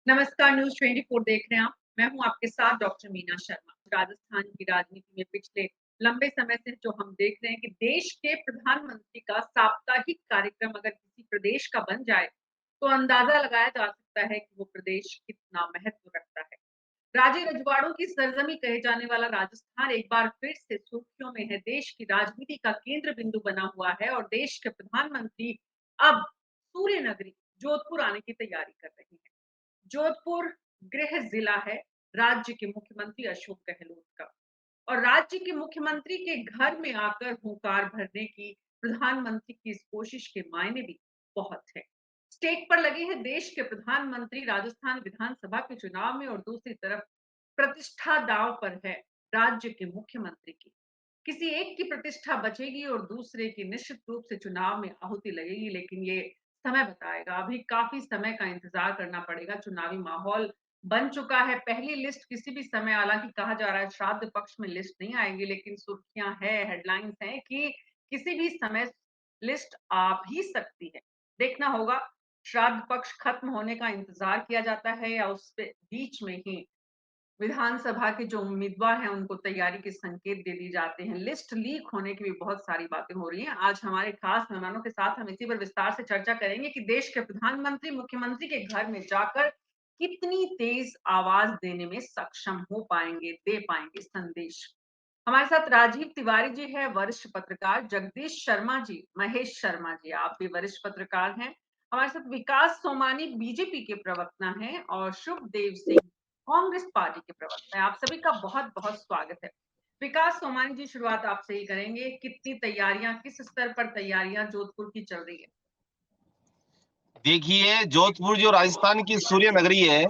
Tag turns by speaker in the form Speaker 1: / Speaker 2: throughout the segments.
Speaker 1: नमस्कार, न्यूज़ 24 देख रहे हैं आप। मैं हूँ आपके साथ डॉक्टर मीना शर्मा। राजस्थान की राजनीति में पिछले लंबे समय से जो हम देख रहे हैं कि देश के प्रधानमंत्री का साप्ताहिक कार्यक्रम अगर किसी प्रदेश का बन जाए, तो अंदाज़ा लगाया जा सकता है कि वो प्रदेश कितना महत्व रखता है। राजे रजवाड़ों की सरजमी कहे जाने वाला राजस्थान एक बार फिर से सुर्खियों में है। देश की राजनीति का केंद्र बिंदु बना हुआ है और देश के प्रधानमंत्री अब सूर्य नगरी जोधपुर आने की तैयारी कर रहे हैं। जोधपुर गृह जिला है राज्य के मुख्यमंत्री अशोक गहलोत का और राज्य के मुख्यमंत्री के घर में आकर हुंकार भरने की प्रधानमंत्री की इस कोशिश के मायने भी बहुत है। स्टेक पर लगे हैं देश के प्रधानमंत्री राजस्थान विधानसभा के चुनाव में और दूसरी तरफ प्रतिष्ठा दांव पर है राज्य के मुख्यमंत्री की। किसी एक की प्रतिष्ठा बचेगी और दूसरे की निश्चित रूप से चुनाव में आहुति लगेगी, लेकिन ये समय बताएगा। अभी काफी समय का इंतजार करना पड़ेगा। चुनावी माहौल बन चुका है। पहली लिस्ट किसी भी समय, हालांकि कहा जा रहा है श्राद्ध पक्ष में लिस्ट नहीं आएगी, लेकिन सुर्खियां हैं, हेडलाइंस हैं कि किसी भी समय लिस्ट आ भी सकती है। देखना होगा श्राद्ध पक्ष खत्म होने का इंतजार किया जाता है या उस बीच में ही विधानसभा के जो उम्मीदवार हैं उनको तैयारी के संकेत दे दी जाते हैं। लिस्ट लीक होने की भी बहुत सारी बातें हो रही हैं। आज हमारे खास मेहमानों के साथ हम इसी पर विस्तार से चर्चा करेंगे कि देश के प्रधानमंत्री मुख्यमंत्री के घर में जाकर कितनी तेज आवाज देने में सक्षम हो पाएंगे, दे पाएंगे संदेश। हमारे साथ राजीव तिवारी जी है, वरिष्ठ पत्रकार, जगदीश शर्मा जी, महेश शर्मा जी, आप भी वरिष्ठ पत्रकार हैं। हमारे साथ विकास सोमानी बीजेपी के प्रवक्ता हैं और शुभदेव सिंह कांग्रेस पार्टी के प्रवक्ता हैं। आप सभी का बहुत बहुत स्वागत है। विकास सोमानी जी, शुरुआत आपसे ही करेंगे। कितनी तैयारियां, किस स्तर पर तैयारियां जोधपुर की चल रही है?
Speaker 2: देखिए, जोधपुर जो राजस्थान की सूर्य नगरी है,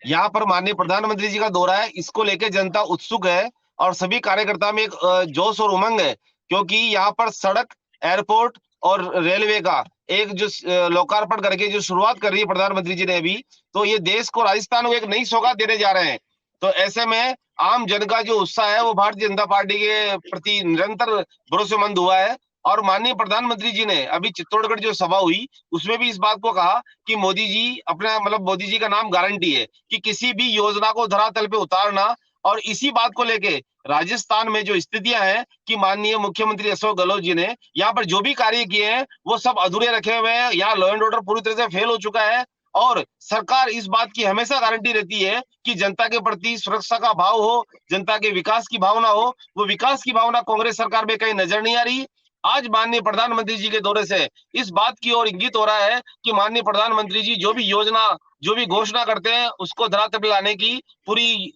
Speaker 2: यहाँ पर माननीय प्रधानमंत्री जी का दौरा है। इसको लेकर जनता उत्सुक है और सभी कार्यकर्ता में एक जोश और उमंग है, क्योंकि यहाँ पर सड़क, एयरपोर्ट और रेलवे का एक जो लोकार्पण करके जो शुरुआत कर रही है प्रधानमंत्री जी ने अभी, तो ये देश को, राजस्थान को एक नई सौगात देने जा रहे हैं। तो ऐसे में आम जन का जो उत्साह है वो भारतीय जनता पार्टी के प्रति निरंतर भरोसेमंद हुआ है। और माननीय प्रधानमंत्री जी ने अभी चित्तौड़गढ़ जो सभा हुई उसमें भी इस बात को कहा कि मोदी जी अपना, मतलब मोदी जी का नाम गारंटी है कि किसी भी योजना को धरातल पे उतारना। और इसी बात को लेके राजस्थान में जो स्थितियां हैं कि माननीय मुख्यमंत्री अशोक गहलोत जी ने यहाँ पर जो भी कार्य किए हैं वो सब अधूरे रखे हुए हैं। यहाँ लॉ एंड ऑर्डर पूरी तरह से फेल हो चुका है और सरकार इस बात की हमेशा गारंटी रहती है कि जनता के प्रति सुरक्षा का भाव हो, जनता के विकास की भावना हो। वो विकास की भावना कांग्रेस सरकार में कहीं नजर नहीं आ रही। आज माननीय प्रधानमंत्री जी के दौरे से इस बात की ओर इंगित हो रहा है कि माननीय प्रधानमंत्री जी जो भी योजना, जो भी घोषणा करते हैं उसको धरातल पे लाने की पूरी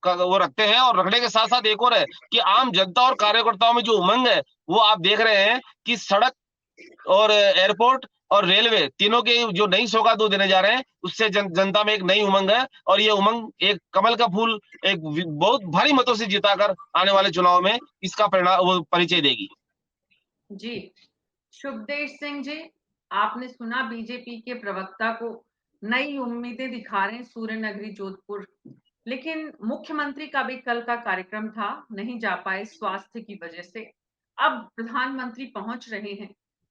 Speaker 2: वो रखते हैं। और रखने के साथ साथ एक और है कि आम जनता और कार्यकर्ताओं में जो उमंग है वो आप देख रहे हैं कि सड़क और एयरपोर्ट और रेलवे तीनों के जो नई सौगात देने जा रहे हैं उससे जनता में एक नई उमंग है। और ये उमंग एक कमल का फूल एक बहुत भारी मतों से जिताकर आने वाले चुनाव में इसका परिणाम, वो परिचय देगी।
Speaker 1: जी, शुभदेव सिंह जी, आपने सुना बीजेपी के प्रवक्ता को, नई उम्मीदें दिखा रहे हैं सूर्य नगरी जोधपुर। लेकिन मुख्यमंत्री का भी कल का कार्यक्रम था, नहीं जा पाए स्वास्थ्य की वजह से। अब प्रधानमंत्री पहुंच रहे हैं।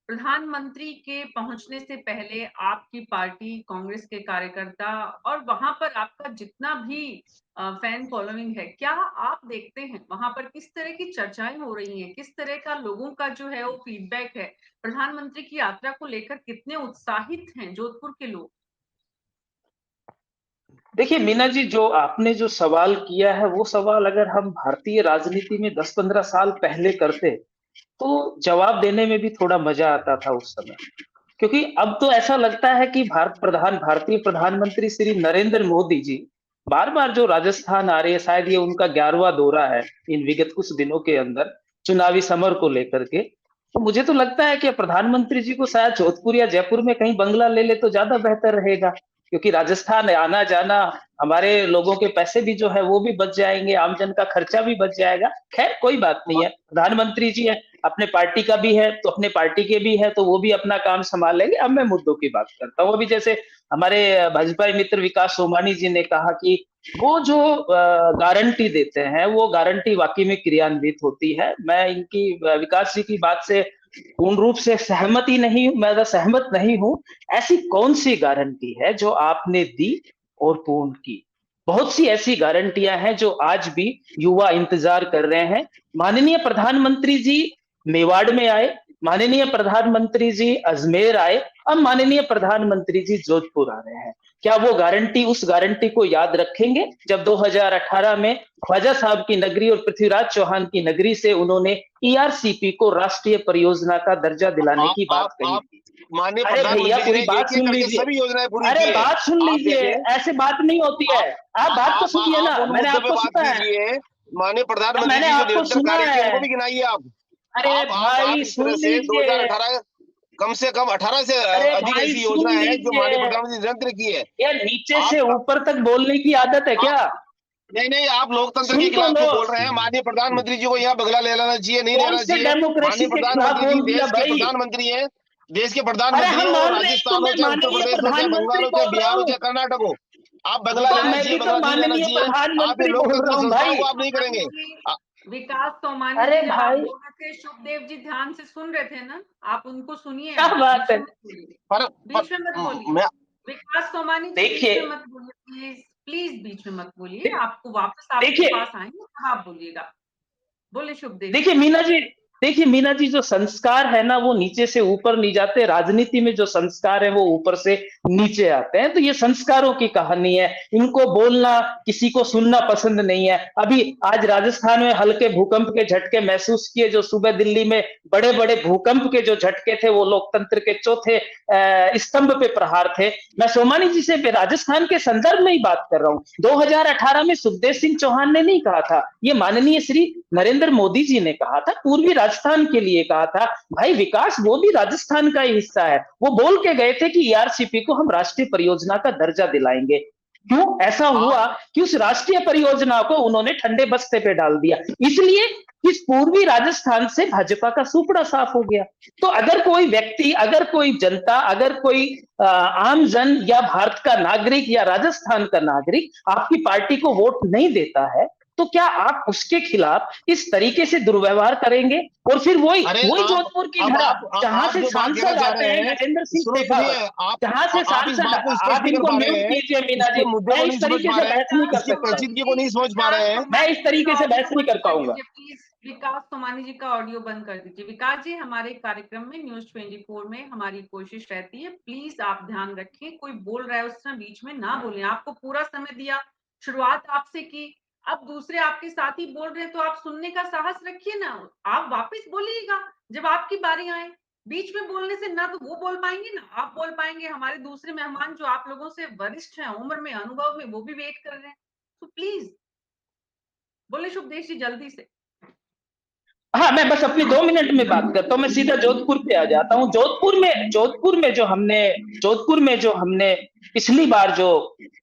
Speaker 1: प्रधानमंत्री के पहुंचने से पहले आपकी पार्टी, कांग्रेस के कार्यकर्ता और वहां पर आपका जितना भी फैन फॉलोइंग है, क्या आप देखते हैं वहां पर किस तरह की चर्चाएं हो रही हैं, किस तरह का लोगों का जो है वो फीडबैक है, प्रधानमंत्री की यात्रा को लेकर कितने उत्साहित हैं जोधपुर के लोग?
Speaker 3: देखिए मीना जी, जो आपने जो सवाल किया है वो सवाल अगर हम भारतीय राजनीति में 10-15 साल पहले करते तो जवाब देने में भी थोड़ा मजा आता था उस समय। क्योंकि अब तो ऐसा लगता है कि भारतीय प्रधानमंत्री श्री नरेंद्र मोदी जी बार-बार जो राजस्थान आ रहे हैं, शायद ये उनका 11वां दौरा है इन विगत कुछ दिनों के अंदर चुनावी समर को लेकर के। तो मुझे तो लगता है कि प्रधानमंत्री जी को शायद जोधपुर या जयपुर में कहीं बंगला ले ले तो ज्यादा बेहतर रहेगा, क्योंकि राजस्थान आना जाना हमारे लोगों के पैसे भी जो है वो भी बच जाएंगे, आमजन का खर्चा भी बच जाएगा। खैर कोई बात नहीं है, प्रधानमंत्री जी है, अपने पार्टी का भी है तो अपने पार्टी के भी है तो वो भी अपना काम संभाल लेंगे। अब मैं मुद्दों की बात करता हूँ। अभी जैसे हमारे भाजपा मित्र विकास सोमानी जी ने कहा कि वो जो गारंटी देते हैं वो गारंटी वाकई में क्रियान्वित होती है। मैं इनकी विकास जी की बात से पूर्ण रूप से सहमत नहीं हूं। ऐसी कौन सी गारंटी है जो आपने दी और पूर्ण की। बहुत सी ऐसी गारंटियां हैं जो आज भी युवा इंतजार कर रहे हैं। माननीय प्रधानमंत्री जी मेवाड़ में आए, माननीय प्रधानमंत्री जी अजमेर आए, अब माननीय प्रधानमंत्री जी जोधपुर आ रहे हैं। क्या वो गारंटी, उस गारंटी को याद रखेंगे जब 2018 में ख्वाजा साहब की नगरी और पृथ्वीराज चौहान की नगरी से उन्होंने ईआरसीपी को राष्ट्रीय परियोजना का दर्जा दिलाने की बात कही थी?
Speaker 2: माननीय
Speaker 3: अरे भैया
Speaker 2: प्रधानमंत्री जी
Speaker 3: पूरी
Speaker 2: ने
Speaker 3: बात
Speaker 2: एक एक
Speaker 3: सुन
Speaker 2: करके
Speaker 3: लीजिए।
Speaker 2: सभी योजनाएं पूरी
Speaker 3: अरे
Speaker 2: की है।
Speaker 3: बात सुन
Speaker 2: आप
Speaker 3: लीजिए,
Speaker 2: देखिए,
Speaker 3: ऐसे बात नहीं होती है। आप बात तो सुनिए ना,
Speaker 2: आप उन
Speaker 3: मैंने
Speaker 2: मुद्दों पे
Speaker 3: आपको
Speaker 2: बात
Speaker 3: सुना है।
Speaker 2: कीजिए। माननीय प्रधानमंत्री
Speaker 3: मैंने
Speaker 2: जी जो
Speaker 3: आपको
Speaker 2: निरंतर
Speaker 3: सुना
Speaker 2: कार्य किए उनको
Speaker 3: है।
Speaker 2: भी गिनाइए आप।
Speaker 3: अरे
Speaker 2: आप
Speaker 3: भाई
Speaker 2: इस
Speaker 3: सुन
Speaker 2: तरह से
Speaker 3: लीजिए।
Speaker 2: 2018 कम से कम 18 से
Speaker 3: अरे
Speaker 2: अधिक
Speaker 3: भाई
Speaker 2: ऐसी
Speaker 3: सुन
Speaker 2: योजना है जो माननीय
Speaker 3: लीजिए।
Speaker 2: प्रधानमंत्री ने निरंतर की है।
Speaker 3: यार नीचे से
Speaker 2: आप
Speaker 3: ऊपर तक बोलने की आदत है
Speaker 2: आप
Speaker 3: क्या?
Speaker 2: नहीं नहीं, आप लोकतंत्र के
Speaker 3: सुन तो
Speaker 2: खिलाफ
Speaker 3: लो।
Speaker 2: क्यों बोल रहे हैं? माननीय प्रधानमंत्री जी को यहाँ बगला ले लेना चाहिए, नहीं
Speaker 3: कौन
Speaker 2: लेना
Speaker 3: से
Speaker 2: चाहिए।
Speaker 3: डेमोक्रेसी
Speaker 2: माननीय
Speaker 3: के खिलाफ
Speaker 2: प्रधानमंत्री जी
Speaker 3: बोल दिया
Speaker 2: देश के
Speaker 3: भाई?
Speaker 2: प्रधानमंत्री हैं। देश के
Speaker 3: अरे
Speaker 2: प्रधानमंत्री
Speaker 3: हम
Speaker 2: हो,
Speaker 3: मान रहे हैं तो
Speaker 2: राजस्थान हो
Speaker 3: मैं
Speaker 2: चाहे उत्तर
Speaker 3: माननीय
Speaker 2: प्रदेश हो चाहे बंगाल
Speaker 3: प्रधानमंत्री
Speaker 2: हो चाहे
Speaker 3: बोल रहा
Speaker 2: बिहार हो
Speaker 3: हूँ।
Speaker 2: चाहे कर्नाटक हो, आप बगला
Speaker 3: तो
Speaker 2: लेना
Speaker 3: मैं
Speaker 2: चाहिए,
Speaker 3: भी तो
Speaker 2: बगला नहीं लेना
Speaker 3: माननीय
Speaker 2: चाहिए। आप ये
Speaker 3: प्रधानमंत्री बोल रहा
Speaker 2: लोकतंत्र
Speaker 3: हूँ
Speaker 2: संस्थाओं
Speaker 3: भाई।
Speaker 2: को आप नहीं करेंगे।
Speaker 1: विकास सोमानी
Speaker 3: अरे
Speaker 1: जी, जब आप
Speaker 3: भाई
Speaker 1: बोल रहे थे, शुभदेव जी ध्यान से सुन रहे थे ना, आप उनको सुनिए,
Speaker 3: क्या बात
Speaker 1: बीच
Speaker 3: है?
Speaker 1: में मत बोलिए,
Speaker 2: पर
Speaker 1: बीच में मत बोलिए।
Speaker 2: मैं
Speaker 1: विकास सोमानी जी बीच
Speaker 3: देखिए
Speaker 1: में मत बोलिए, प्लीज प्लीज बीच में मत बोलिए। आपको वापस आपके
Speaker 3: देखिए
Speaker 1: पास आएंगे तब आप बोलिएगा। बोले शुभदेव जी।
Speaker 3: देखिए मीना जी, देखिए मीना जी, जो संस्कार है ना वो नीचे से ऊपर नहीं जाते। राजनीति में जो संस्कार है वो ऊपर से नीचे आते हैं। तो ये संस्कारों की कहानी है, इनको बोलना, किसी को सुनना पसंद नहीं है। अभी आज राजस्थान में हल्के भूकंप के झटके महसूस किए, जो सुबह दिल्ली में बड़े बड़े भूकंप के जो झटके थे वो लोकतंत्र के चौथे स्तंभ पे प्रहार थे। मैं सोमानी जी से राजस्थान के संदर्भ में ही बात कर रहा हूँ। 2018 में सुखदेव सिंह चौहान ने नहीं कहा था, ये माननीय श्री नरेंद्र मोदी जी ने कहा था, पूर्वी राजस्थान के लिए कहा था। भाई विकास वो भी राजस्थान का ही हिस्सा है। वो बोल के गए थे कि ईआरसीपी को हम राष्ट्रीय परियोजना का दर्जा दिलाएंगे। क्यों ऐसा हुआ कि उस राष्ट्रीय परियोजना को उन्होंने ठंडे बस्ते पे डाल दिया? इसलिए इस पूर्वी राजस्थान से भाजपा का सुपड़ा साफ हो गया। तो अगर कोई व्यक्ति, अगर कोई जनता, अगर कोई आम जन या भारत का नागरिक या राजस्थान का नागरिक आपकी पार्टी को वोट नहीं देता है, तो क्या आप उसके खिलाफ इस तरीके से दुर्व्यवहार करेंगे? और फिर वही जोधपुर की धरा, जहां से
Speaker 2: जो बात कहना
Speaker 3: सांसद
Speaker 2: चाह
Speaker 3: आते
Speaker 2: रहे
Speaker 3: हैं
Speaker 2: हैं,
Speaker 3: गजेंद्र सिंह
Speaker 2: सुनो सुनिए,
Speaker 3: शेखावत, जहां से
Speaker 2: आप इस
Speaker 3: सांसद,
Speaker 2: बात को स्पष्ट
Speaker 3: आप
Speaker 2: नहीं कर
Speaker 3: इनको
Speaker 2: पा रहे
Speaker 3: म्यूट
Speaker 2: हैं,
Speaker 3: कीजिए मीना
Speaker 2: इसके
Speaker 3: जी।
Speaker 2: मुद्दे
Speaker 3: मैं
Speaker 2: को
Speaker 3: इस
Speaker 2: नहीं समझ
Speaker 3: तरीके
Speaker 2: पा
Speaker 3: से
Speaker 2: रहे हैं,
Speaker 3: बहस नहीं कर
Speaker 2: इसके
Speaker 3: सकता।
Speaker 2: पेचीदगी को नहीं समझ पा रहे हैं।
Speaker 3: मैं इस तरीके से बहस नहीं कर पाऊंगा।
Speaker 1: प्लीज विकास सोमानी जी का ऑडियो बंद कर दीजिए। विकास जी, हमारे कार्यक्रम में न्यूज 24 में हमारी कोशिश रहती है, प्लीज आप ध्यान रखें, कोई बोल रहा है उस समय बीच में ना बोलें। आपको पूरा समय दिया, शुरुआत आपसे की, अब दूसरे आपके साथी बोल रहे हैं तो आप सुनने का साहस रखिए ना, आप वापस बोलिएगा जब आपकी बारी आए। बीच में बोलने से ना तो वो बोल पाएंगे ना आप बोल पाएंगे। हमारे दूसरे मेहमान जो आप लोगों से वरिष्ठ हैं उम्र में, अनुभव में, वो भी वेट कर रहे हैं। तो प्लीज बोले शुभदेव जी जल्दी से।
Speaker 3: हाँ, मैं बस अपनी 2 मिनट में बात करता हूँ। मैं सीधा जोधपुर पे आ जाता हूँ। जोधपुर में जो हमने पिछली बार जो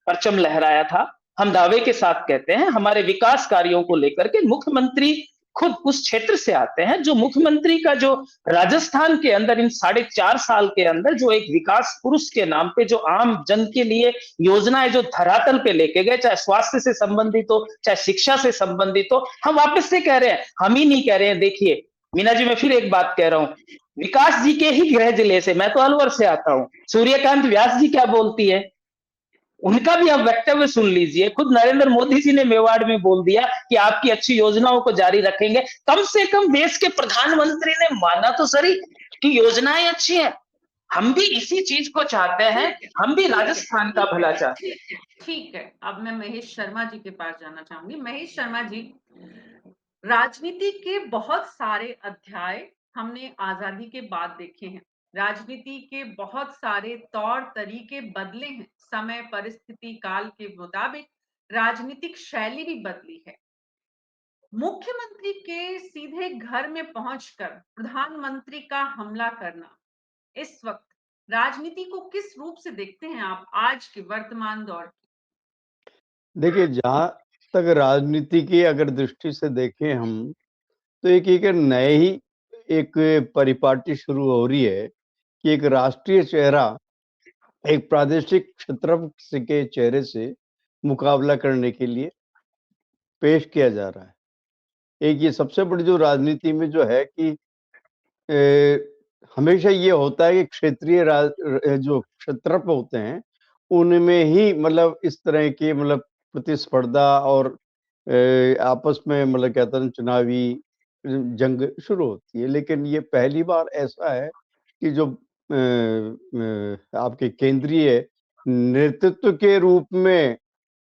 Speaker 3: परचम लहराया था, हम दावे के साथ कहते हैं हमारे विकास कार्यों को लेकर के मुख्यमंत्री खुद उस क्षेत्र से आते हैं। जो मुख्यमंत्री का जो राजस्थान के अंदर इन 4.5 साल के अंदर जो एक विकास पुरुष के नाम पे जो आम जन के लिए योजनाएं जो धरातल पे लेके गए, चाहे स्वास्थ्य से संबंधित हो, चाहे शिक्षा से संबंधित हो, हम वापस से कह रहे हैं, हम ही नहीं कह रहे हैं। देखिए मीना जी, मैं फिर एक बात कह रहा हूं, विकास जी के ही गृह जिले से, मैं तो अलवर से आता हूं, सूर्यकांत व्यास जी क्या बोलती है, उनका भी आप वक्तव्य सुन लीजिए। खुद नरेंद्र मोदी जी ने मेवाड़ में बोल दिया कि आपकी अच्छी योजनाओं को जारी रखेंगे। कम से कम देश के प्रधानमंत्री ने माना तो सही कि योजनाएं अच्छी हैं। हम भी इसी चीज को चाहते हैं, हम भी राजस्थान का भला चाहते हैं।
Speaker 1: ठीक है, अब मैं महेश शर्मा जी के पास जाना चाहूंगी। महेश शर्मा जी, राजनीति के बहुत सारे अध्याय हमने आजादी के बाद देखे हैं। राजनीति के बहुत सारे तौर तरीके बदले हैं, समय परिस्थिति काल के मुताबिक राजनीतिक शैली भी बदली है। मुख्यमंत्री के सीधे घर में पहुंचकर प्रधानमंत्री का हमला करना, इस वक्त राजनीति को किस रूप से देखते हैं आप आज के वर्तमान दौर की?
Speaker 4: देखिए, जहां तक राजनीति की अगर दृष्टि से देखें हम, तो एक नए ही एक परिपाटी शुरू हो रही है कि एक राष्ट्रीय चेहरा एक प्रादेशिक क्षेत्र के चेहरे से मुकाबला करने के लिए पेश किया जा रहा है। एक ये सबसे बड़ी जो राजनीति में जो है कि हमेशा ये होता है कि क्षेत्रीय जो क्षेत्र होते हैं उनमें ही मतलब इस तरह की मतलब प्रतिस्पर्धा और आपस में मतलब कहते हैं चुनावी जंग शुरू होती है। लेकिन ये पहली बार ऐसा है कि जो आपके केंद्रीय नेतृत्व के रूप में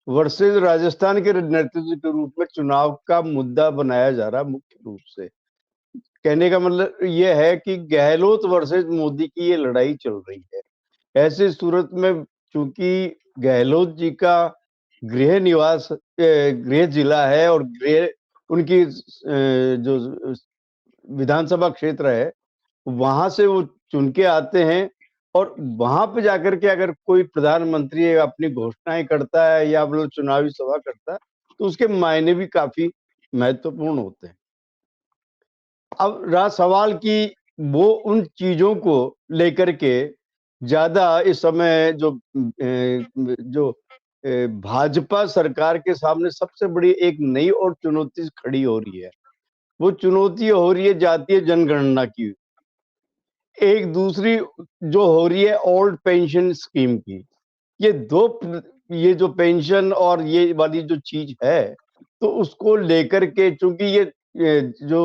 Speaker 4: वर्सेस राजस्थान के नेतृत्व के रूप में चुनाव का मुद्दा बनाया जा रहा है मुख्य रूप से। कहने का मतलब ये है कि गहलोत वर्सेस मोदी की ये लड़ाई चल रही है। ऐसी सूरत में चूंकि गहलोत जी का गृह निवास गृह जिला है और गृह उनकी जो विधानसभा क्षेत्र है वहां से वो चुन के आते हैं और वहां पे जाकर के अगर कोई प्रधानमंत्री अपनी घोषणाएं करता है या मतलब चुनावी सभा करता है तो उसके मायने भी काफी महत्वपूर्ण होते हैं। अब रहा सवाल कि वो उन चीजों को लेकर के ज्यादा इस समय जो भाजपा सरकार के सामने सबसे बड़ी एक नई और चुनौती खड़ी हो रही है। वो चुनौती हो रही है जातीय जनगणना की। एक दूसरी जो हो रही है ओल्ड पेंशन स्कीम की। ये जो पेंशन और ये वाली जो चीज है तो उसको लेकर के चूंकि ये जो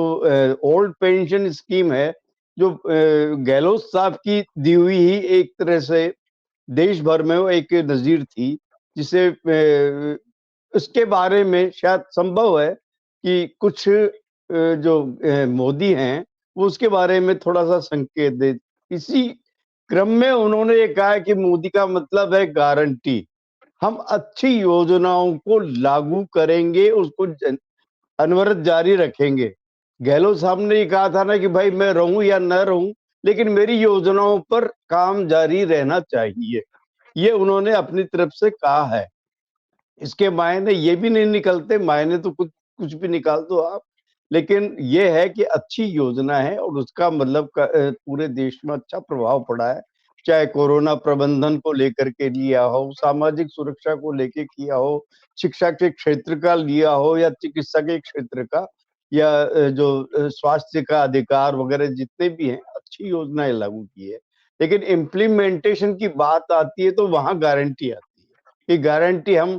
Speaker 4: ओल्ड पेंशन स्कीम है जो गहलोत साहब की दी हुई ही एक तरह से देश भर में वो एक नजीर थी जिसे उसके बारे में शायद संभव है कि कुछ जो मोदी हैं वो उसके बारे में थोड़ा सा संकेत दे। इसी क्रम में उन्होंने ये कहा कि मोदी का मतलब है गारंटी। हम अच्छी योजनाओं को लागू करेंगे, उसको अनवरत जारी रखेंगे। गहलोत साहब ने ये कहा था ना कि भाई मैं रहूं या न रहूं लेकिन मेरी योजनाओं पर काम जारी रहना चाहिए। ये उन्होंने अपनी तरफ से कहा है। इसके मायने ये भी नहीं निकलते, मायने तो कुछ कुछ भी निकाल दो आप, लेकिन ये है कि अच्छी योजना है और उसका मतलब पूरे देश में अच्छा प्रभाव पड़ा है। चाहे कोरोना प्रबंधन को लेकर के लिया हो, सामाजिक सुरक्षा को लेकर किया हो, शिक्षा के क्षेत्र का लिया हो या चिकित्सा के क्षेत्र का या जो स्वास्थ्य का अधिकार वगैरह जितने भी हैं अच्छी योजनाएं लागू की है। लेकिन इम्प्लीमेंटेशन की बात आती है तो वहां गारंटी आती है कि गारंटी हम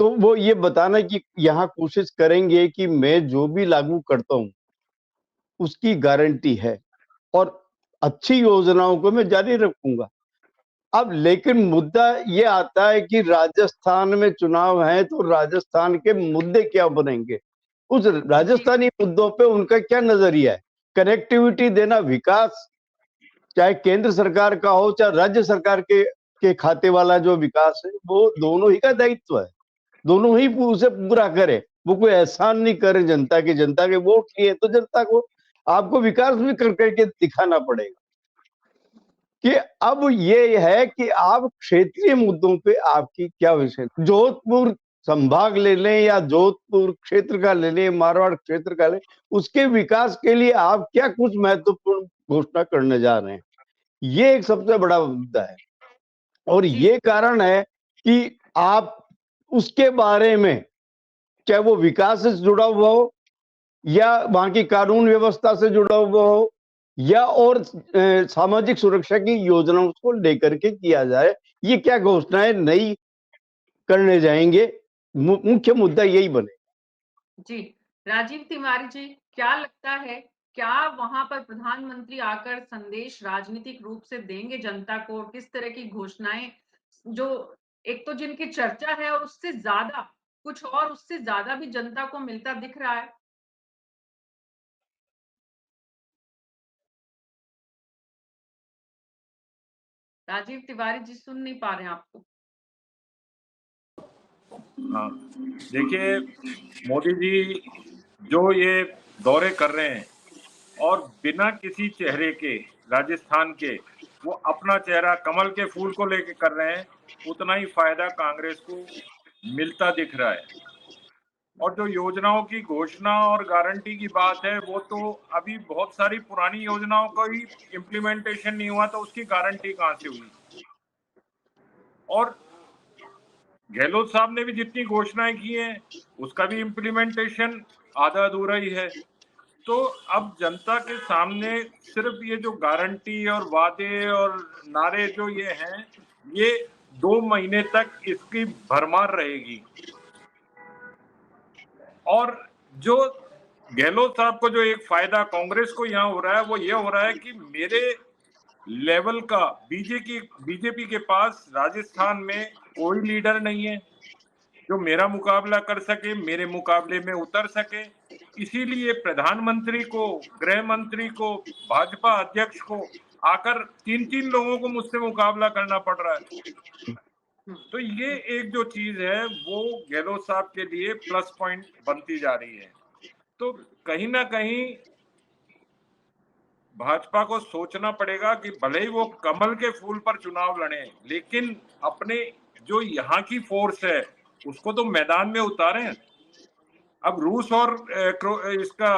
Speaker 4: तो वो ये बताना कि यहाँ कोशिश करेंगे कि मैं जो भी लागू करता हूँ उसकी गारंटी है और अच्छी योजनाओं को मैं जारी रखूंगा। अब लेकिन मुद्दा ये आता है कि राजस्थान में चुनाव है तो राजस्थान के मुद्दे क्या बनेंगे, उस राजस्थानी मुद्दों पे उनका क्या नजरिया है। कनेक्टिविटी देना, विकास, चाहे केंद्र सरकार का हो चाहे राज्य सरकार के खाते वाला जो विकास है वो दोनों ही का दायित्व है। दोनों ही उसे पूरा करे। वो कोई एहसान नहीं करे जनता की, जनता के वोट लिए तो जनता को आपको विकास भी कर करके दिखाना पड़ेगा कि अब ये है कि आप क्षेत्रीय मुद्दों पे आपकी क्या विषय। जोधपुर संभाग ले लें या जोधपुर क्षेत्र का ले लें, मारवाड़ क्षेत्र का ले, उसके विकास के लिए आप क्या कुछ महत्वपूर्ण घोषणा करने जा रहे हैं, ये एक सबसे बड़ा मुद्दा है। और ये कारण है कि आप उसके बारे में चाहे वो विकास से जुड़ा हुआ हो या वहां की कानून व्यवस्था से जुड़ा हुआ हो या और सामाजिक सुरक्षा की योजनाओं को लेकर के किया जाए, ये क्या घोषणाएं नई करने जाएंगे, मुख्य मुद्दा यही बने।
Speaker 1: जी, राजीव तिवारी जी, क्या लगता है, क्या वहां पर प्रधानमंत्री आकर संदेश राजनीतिक रूप से देंगे जनता को? किस तरह की घोषणाएं जो एक तो जिनकी चर्चा है और उससे ज्यादा कुछ और उससे ज्यादा भी जनता को मिलता दिख रहा है? राजीव तिवारी जी सुन नहीं पा रहे हैं आपको।
Speaker 5: हाँ, देखिए मोदी जी जो ये दौरे कर रहे हैं और बिना किसी चेहरे के राजस्थान के वो अपना चेहरा कमल के फूल को लेके कर रहे हैं, उतना ही फायदा कांग्रेस को मिलता दिख रहा है। और जो योजनाओं की घोषणा और गारंटी की बात है वो तो अभी बहुत सारी पुरानी योजनाओं का ही इम्प्लीमेंटेशन नहीं हुआ तो उसकी गारंटी कहाँ से हुई। और गहलोत साहब ने भी जितनी घोषणाएं की हैं उसका भी इम्प्लीमेंटेशन आधा अधूरा ही है। तो अब जनता के सामने सिर्फ ये जो गारंटी और वादे और नारे जो ये हैं ये 2 महीने तक इसकी भरमार रहेगी। और जो गहलोत साहब को जो एक फायदा कांग्रेस को यहाँ हो रहा है वो ये हो रहा है कि मेरे लेवल का बीजेपी के पास राजस्थान में कोई लीडर नहीं है जो मेरा मुकाबला कर सके, मेरे मुकाबले में उतर सके। इसीलिए प्रधानमंत्री को, गृह मंत्री को, भाजपा अध्यक्ष को आकर 3-3 लोगों को मुझसे मुकाबला करना पड़ रहा है। तो ये एक जो चीज है वो गहलोत साहब के लिए प्लस पॉइंट बनती जा रही है। तो कहीं ना कहीं भाजपा को सोचना पड़ेगा कि भले ही वो कमल के फूल पर चुनाव लड़े, लेकिन अपने जो यहाँ की फोर्स है उसको तो मैदान में उतारें। अब रूस और इसका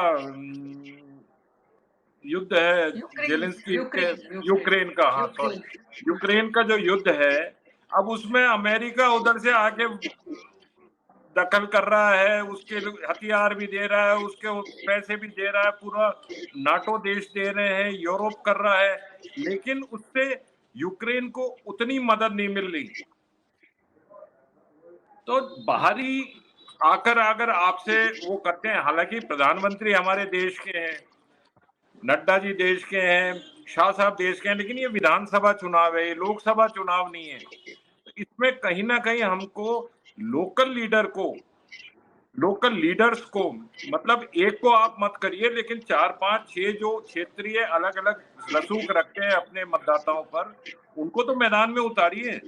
Speaker 5: युद्ध है जेलेंस्की यूक्रेन का, हाँ सॉरी, यूक्रेन का जो युद्ध है, अब उसमें अमेरिका उधर से आके दखल कर रहा है, उसके हथियार भी दे रहा है, उसके पैसे भी दे रहा है, पूरा नाटो देश दे रहे हैं, यूरोप कर रहा है, लेकिन उससे यूक्रेन को उतनी मदद नहीं मिल रही। तो बाहरी आकर अगर आपसे वो करते हैं, हालांकि प्रधानमंत्री हमारे देश के हैं, नड्डा जी देश के हैं, शाह साहब देश के हैं, लेकिन ये विधानसभा चुनाव है, ये लोकसभा चुनाव नहीं है। इसमें कहीं ना कहीं हमको लोकल लीडर्स को, मतलब एक को आप मत करिए, लेकिन 4, 5, 6 जो क्षेत्रीय अलग अलग रसूख रखते हैं अपने मतदाताओं पर, उनको तो मैदान में उतारिए।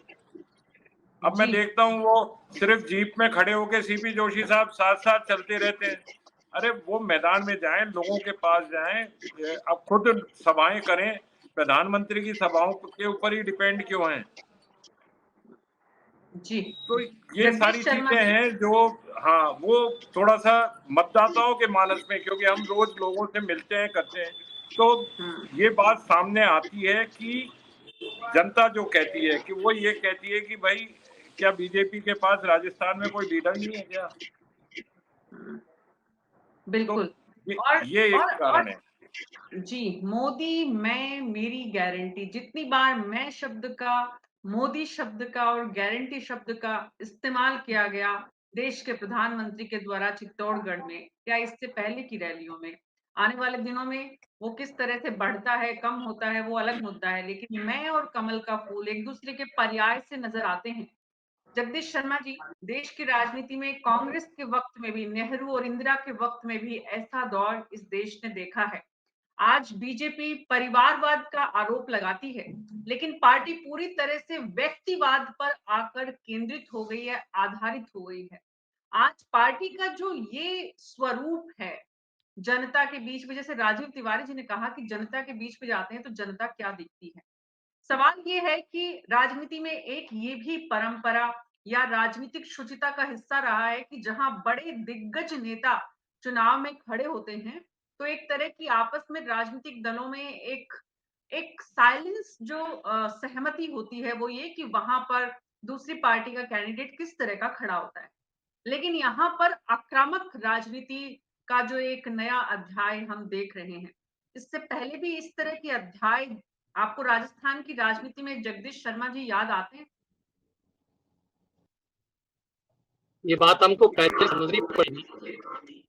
Speaker 5: अब मैं देखता हूँ वो सिर्फ जीप में खड़े होके सीपी जोशी साहब साथ साथ चलते रहते हैं। अरे वो मैदान में जाएं, लोगों के पास जाएं, अब खुद सभाएं करें। प्रधानमंत्री की सभाओं के ऊपर ही डिपेंड क्यों हैं?
Speaker 1: जी,
Speaker 5: तो ये सारी चीजें हैं जो, हाँ, वो थोड़ा सा मतदाताओं के मानस में, क्योंकि हम रोज लोगों से मिलते हैं, करते हैं, तो ये बात सामने आती है कि जनता जो कहती है कि वो ये कहती है कि भाई क्या बीजेपी के पास राजस्थान में कोई लीडर नहीं है क्या?
Speaker 1: बिल्कुल।
Speaker 5: तो ये एक कारण है।
Speaker 1: जी, मोदी मैं मेरी गारंटी, जितनी बार मैं शब्द का, मोदी शब्द का और गारंटी शब्द का इस्तेमाल किया गया देश के प्रधानमंत्री के द्वारा चित्तौड़गढ़ में या इससे पहले की रैलियों में, आने वाले दिनों में वो किस तरह से बढ़ता है, कम होता है, वो अलग मुद्दा है, लेकिन मैं और कमल का फूल एक दूसरे के पर्याय से नजर आते हैं। जगदीश शर्मा जी, देश की राजनीति में कांग्रेस के वक्त में भी, नेहरू और इंदिरा के वक्त में भी ऐसा दौर इस देश ने देखा है। आज बीजेपी परिवारवाद का आरोप लगाती है, लेकिन पार्टी पूरी तरह से व्यक्तिवाद पर आकर केंद्रित हो गई है, आधारित हो गई है। आज पार्टी का जो ये स्वरूप है, जनता के बीच में, जैसे राजीव तिवारी जी ने कहा कि जनता के बीच में जाते हैं तो जनता क्या दिखती है। सवाल ये है कि राजनीति में एक ये भी परंपरा या राजनीतिक शुचिता का हिस्सा रहा है कि जहां बड़े दिग्गज नेता चुनाव में खड़े होते हैं तो एक तरह की आपस में राजनीतिक दलों में एक साइलेंस जो सहमति होती है, वो ये कि वहां पर दूसरी पार्टी का कैंडिडेट किस तरह का खड़ा होता है। लेकिन यहाँ पर आक्रामक राजनीति का जो एक नया अध्याय हम देख रहे हैं, इससे पहले भी इस तरह के अध्याय आपको राजस्थान की राजनीति में जगदीश शर्मा जी याद आते हैं?
Speaker 6: ये बात हमको पहले समझनी पड़ेगी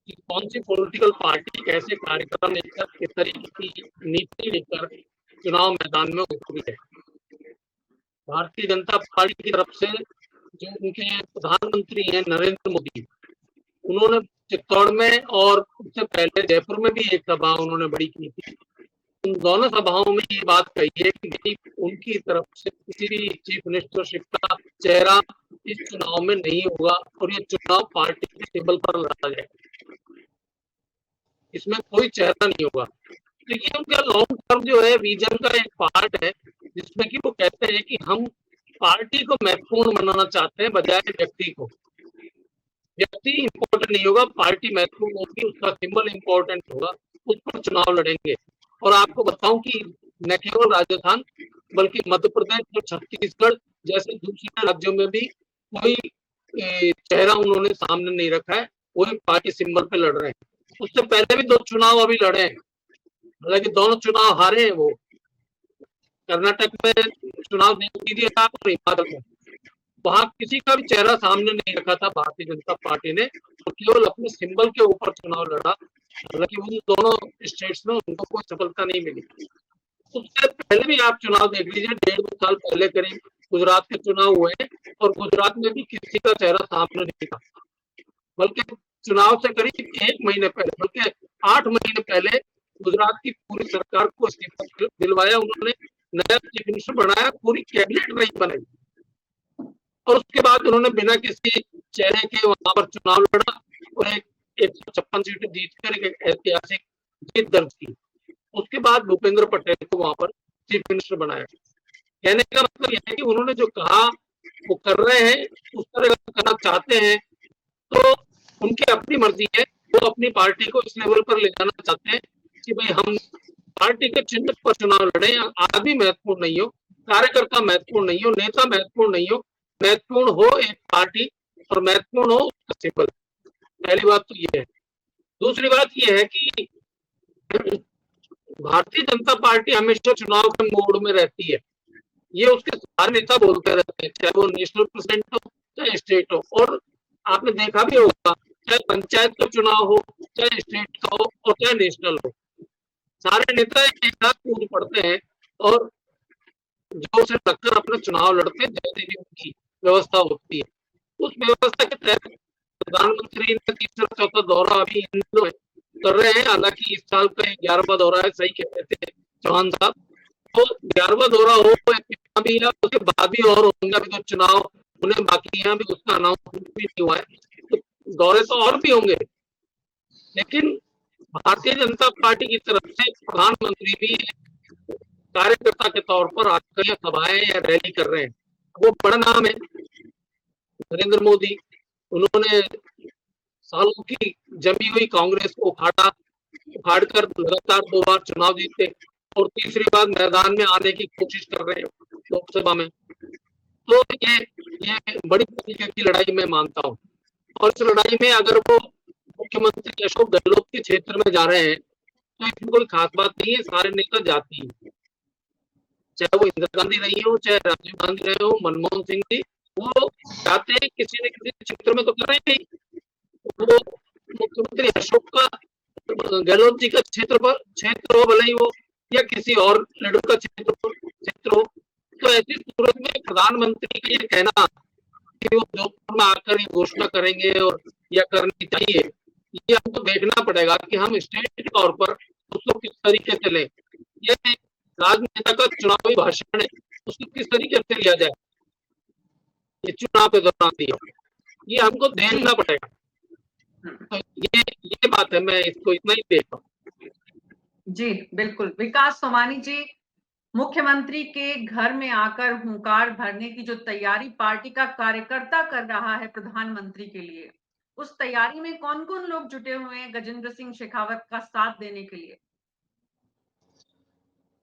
Speaker 6: कि कौन सी पॉलिटिकल पार्टी कैसे कार्यक्रम लेकर, किस तरीके की नीति लेकर चुनाव मैदान में उतरी है। भारतीय जनता पार्टी की तरफ से जो उनके प्रधानमंत्री हैं नरेंद्र मोदी, उन्होंने चित्तौड़ में और उससे पहले जयपुर में भी एक सभा उन्होंने बड़ी की थी। उन दोनों सभाओं में ये बात कही है कि उनकी तरफ से किसी भी चीफ मिनिस्टरशिप का चेहरा इस चुनाव में नहीं होगा और ये चुनाव पार्टी के टेबल पर लड़ा जाएगा, इसमें कोई चेहरा नहीं होगा। तो ये उनका लॉन्ग टर्म जो है विजन का एक पार्ट है, जिसमें कि वो कहते हैं कि हम पार्टी को महत्वपूर्ण बनाना चाहते हैं बजाय व्यक्ति को। व्यक्ति इंपॉर्टेंट नहीं होगा, पार्टी महत्वपूर्ण होगी, उसका सिंबल इंपॉर्टेंट होगा, उस पर चुनाव लड़ेंगे। और आपको बताऊं कि न केवल राजस्थान बल्कि मध्य प्रदेश और छत्तीसगढ़ जैसे दूसरे राज्यों में भी कोई चेहरा उन्होंने सामने नहीं रखा है, वही पार्टी सिंबल पे लड़ रहे हैं। उससे पहले भी 2 चुनाव अभी लड़े हैं, हालांकि दोनों चुनाव हारे हैं। वो कर्नाटक में चुनाव नहीं कीजिए आप और हिमाचल में, वहां किसी का भी चेहरा सामने नहीं रखा था भारतीय जनता पार्टी ने, तो केवल अपने सिंबल के ऊपर चुनाव लड़ा। हालांकि उन दोनों स्टेट्स में उनको कोई सफलता नहीं मिली। उससे पहले भी आप चुनाव देख लीजिए, 1.5-2 साल पहले करीब गुजरात के चुनाव हुए और गुजरात में भी किसी का चेहरा सामने नहीं था। बल्कि चुनाव से करीब 1 महीने पहले, बल्कि 8 महीने पहले गुजरात की पूरी सरकार को इस्तीफा दिलवाया उन्होंने, नया चीफ मिनिस्टर बनाया, पूरी कैबिनेट नहीं बनाई और उसके बाद उन्होंने बिना किसी चेहरे के वहां पर चुनाव लड़ा और 156 सीटें जीतकर एक ऐतिहासिक जीत दर्ज की। उसके बाद भूपेंद्र पटेल को वहां पर चीफ मिनिस्टर बनाया। कहने का मतलब यह है कि उन्होंने जो कहा वो कर रहे हैं, उस तरह करना चाहते हैं तो उनकी अपनी मर्जी है। वो अपनी पार्टी को इस लेवल पर ले जाना चाहते हैं कि भाई हम पार्टी के चिन्ह पर चुनाव लड़े, आदमी महत्वपूर्ण नहीं हो, कार्यकर्ता महत्वपूर्ण नहीं हो, नेता महत्वपूर्ण नहीं हो, महत्वपूर्ण हो एक पार्टी और महत्वपूर्ण हो उसका सिंबल। पहली बात तो ये है। दूसरी बात ये है कि भारतीय जनता पार्टी हमेशा चुनाव के मोड में रहती है, ये उसके सारे नेता बोलते रहते हैं, चाहे वो नेशनल प्रेसिडेंट हो चाहे स्टेट हो। और आपने देखा भी होगा, चाहे पंचायत का चुनाव हो, चाहे स्टेट का हो और चाहे नेशनल हो, सारे नेता एक साथ कूद पड़ते हैं और जो उसे लगकर अपना चुनाव लड़ते हैं, जैसे भी उनकी व्यवस्था होती है। उस व्यवस्था के तहत प्रधानमंत्री ने तीसरा चौथा दौरा अभी कर रहे हैं। हालांकि इस साल का 11वां दौरा है, सही कह रहे थे चौहान साहब। तो 11वां दौरा हो भी है, उसके बाद भी और होंगे, अभी तो चुनाव उन्हें बाकी है, अभी उसका अनाउंसमेंट भी नहीं हुआ है, तो दौरे तो और भी होंगे। लेकिन भारतीय जनता पार्टी की तरफ से प्रधानमंत्री भी कार्यकर्ता के तौर पर आकर सभाएं या रैली कर रहे हैं। वो बड़ा नाम है नरेंद्र मोदी। उन्होंने सालों की जमी हुई कांग्रेस को उखाड़कर लगातार 2 बार चुनाव जीते और तीसरी बार मैदान में आने की कोशिश कर रहे हैं लोकसभा में। तो ये बड़ी तरीके की लड़ाई मैं मानता हूँ। और इस लड़ाई में अगर वो मुख्यमंत्री अशोक गहलोत के क्षेत्र में जा रहे हैं तो इसमें कोई खास बात नहीं है, सारे नेता जाती है, चाहे वो इंदिरा गांधी रही हो, चाहे राजीव गांधी रहे हो, मनमोहन सिंह जी, वो जाते हैं किसी न किसी क्षेत्र में तो कर रहे हैं। वो मुख्यमंत्री अशोक का गहलोत जी का क्षेत्र हो भले ही वो, या किसी और लीडर का क्षेत्र हो, तो ऐसी सूरत में प्रधानमंत्री का ये कहना कि वो जोधपुर में आकर ये घोषणा करेंगे और या करनी चाहिए, ये हमको देखना पड़ेगा कि हम स्टेट के तौर पर उसको किस तरीके से लें। ये राजनेता का चुनावी भाषण है, उसको किस तरीके से लिया जाए, ये चुनाव के दौरान दिया, ये हमको देखना पड़ेगा। तो ये बात है, मैं इसको इतना ही देखता हूँ।
Speaker 1: जी बिल्कुल। विकास सोमानी जी, मुख्यमंत्री के घर में आकर हुंकार भरने की जो तैयारी पार्टी का कार्यकर्ता कर रहा है प्रधानमंत्री के लिए, उस तैयारी में कौन कौन लोग जुटे हुए हैं गजेंद्र सिंह शेखावत का साथ देने के लिए?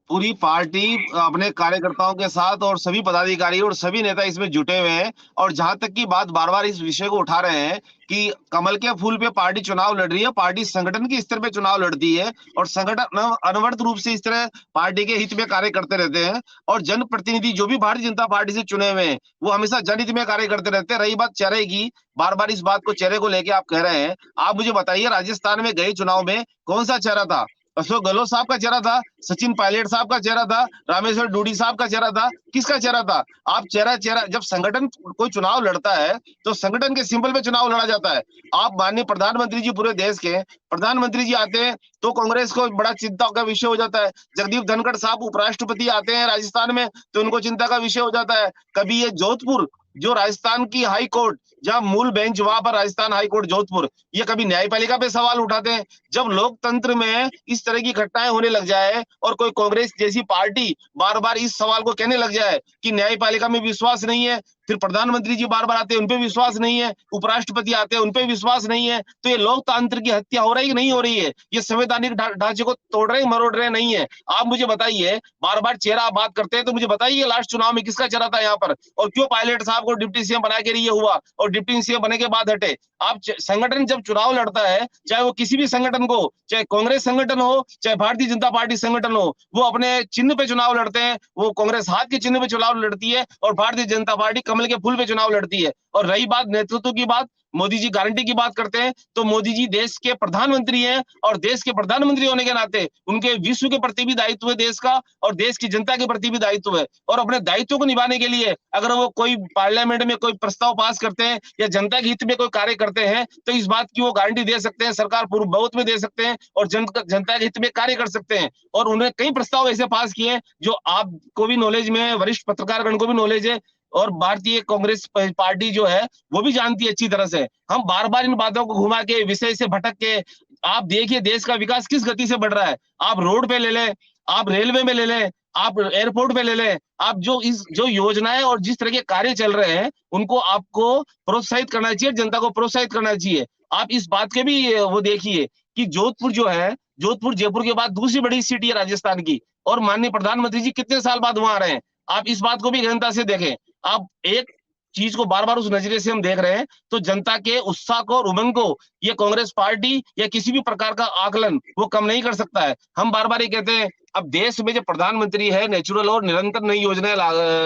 Speaker 2: पूरी पार्टी अपने कार्यकर्ताओं के साथ और सभी पदाधिकारी और सभी नेता इसमें जुटे हुए हैं। और जहां तक की बात बार बार इस विषय को उठा रहे हैं कि कमल के फूल पे पार्टी चुनाव लड़ रही है, पार्टी संगठन के स्तर पे चुनाव लड़ती है और संगठन अनवरत रूप से इस तरह पार्टी के हित में कार्य करते रहते हैं। और जनप्रतिनिधि जो भी भारतीय जनता पार्टी से चुने हुए हैं वो हमेशा जनहित में कार्य करते रहते हैं। रही बात चेहरे की, बार बार इस बात को चेहरे को लेके आप कह रहे हैं, आप मुझे बताइए राजस्थान में गए चुनाव में कौन सा चेहरा था? अशोक गहलोत साहब का चेहरा था, सचिन पायलट साहब का चेहरा था, रामेश्वर डूडी साहब का चेहरा था, किसका चेहरा था? आप चेहरा जब संगठन कोई चुनाव लड़ता है तो संगठन के सिंबल पे चुनाव लड़ा जाता है। आप माननीय प्रधानमंत्री जी, पूरे देश के प्रधानमंत्री जी आते हैं तो कांग्रेस को बड़ा चिंता का विषय हो जाता है। जगदीप धनखड़ साहब उपराष्ट्रपति आते हैं राजस्थान में तो उनको चिंता का विषय हो जाता है। कभी ये जोधपुर, जो राजस्थान की हाई कोर्ट, जहां मूल बेंच वहां पर राजस्थान हाई कोर्ट जोधपुर, ये कभी न्यायपालिका पे सवाल उठाते हैं। जब लोकतंत्र में इस तरह की घटनाएं होने लग जाए और कोई कांग्रेस जैसी पार्टी बार बार इस सवाल को कहने लग जाए कि न्यायपालिका में विश्वास नहीं है, फिर प्रधानमंत्री जी बार बार आते हैं उनपे विश्वास नहीं है, उपराष्ट्रपति आते हैं उनपे विश्वास नहीं है, तो ये लोकतंत्र की हत्या हो रही है कि नहीं हो रही है? ये संवैधानिक ढांचे को तोड़ रहे मरोड़ रहे नहीं है? आप मुझे बताइए, बार बार चेहरा आप बात करते हैं तो मुझे बताइए लास्ट चुनाव में किसका चेहरा था यहाँ पर, और क्यों पायलट साहब को डिप्टी सीएम बना के लिए हुआ और डिप्टी सीएम बनने के बाद हटे। आप संगठन जब चुनाव लड़ता है, चाहे वो किसी भी संगठन को, चाहे कांग्रेस संगठन हो, चाहे भारतीय जनता पार्टी संगठन हो, वो अपने चिन्ह पे चुनाव लड़ते हैं। वो कांग्रेस हाथ के चिन्ह पे चुनाव लड़ती है और भारतीय जनता पार्टी कमल के फूल पे चुनाव लड़ती है। और रही बात नेतृत्व की बात, मोदी जी गारंटी की बात करते हैं, तो मोदी जी देश के प्रधानमंत्री हैं और देश के प्रधानमंत्री होने के नाते उनके विश्व के प्रति भी दायित्व है देश का, और देश की जनता के प्रति भी दायित्व है। और अपने दायित्व को निभाने के लिए अगर वो कोई पार्लियामेंट में कोई प्रस्ताव पास करते हैं या जनता के हित में कोई कार्य करते हैं, तो इस बात की वो गारंटी दे सकते हैं, सरकार पूर्व बहुत में दे सकते हैं और जनता के हित में कार्य कर सकते हैं। और उन्होंने कई प्रस्ताव ऐसे पास किए जो आपको भी नॉलेज में है, वरिष्ठ पत्रकारगण को भी नॉलेज है, और भारतीय कांग्रेस पार्टी जो है वो भी जानती है अच्छी तरह से। हम बार बार इन बातों को घुमा के, विषय से भटक के, आप देखिए देश का विकास किस गति से बढ़ रहा है। आप रोड पे ले लें, आप रेलवे में ले लें, आप एयरपोर्ट पे ले लें, आप जो योजनाएं और जिस तरह के कार्य चल रहे हैं उनको आपको प्रोत्साहित करना चाहिए, जनता को प्रोत्साहित करना चाहिए। आप इस बात के भी वो देखिए कि जोधपुर जो है, जोधपुर जयपुर के बाद दूसरी बड़ी सिटी है राजस्थान की, और माननीय प्रधानमंत्री जी कितने साल बाद वहां आ रहे हैं। आप इस बात को भी गहनता से देखें। आप एक चीज को बार बार उस नजरिए से हम देख रहे हैं, तो जनता के उत्साह को और उमंग को ये कांग्रेस पार्टी या किसी भी प्रकार का आकलन वो कम नहीं कर सकता है। हम बार बार ये कहते हैं, अब देश में जो प्रधानमंत्री है नेचुरल और निरंतर नई योजनाएं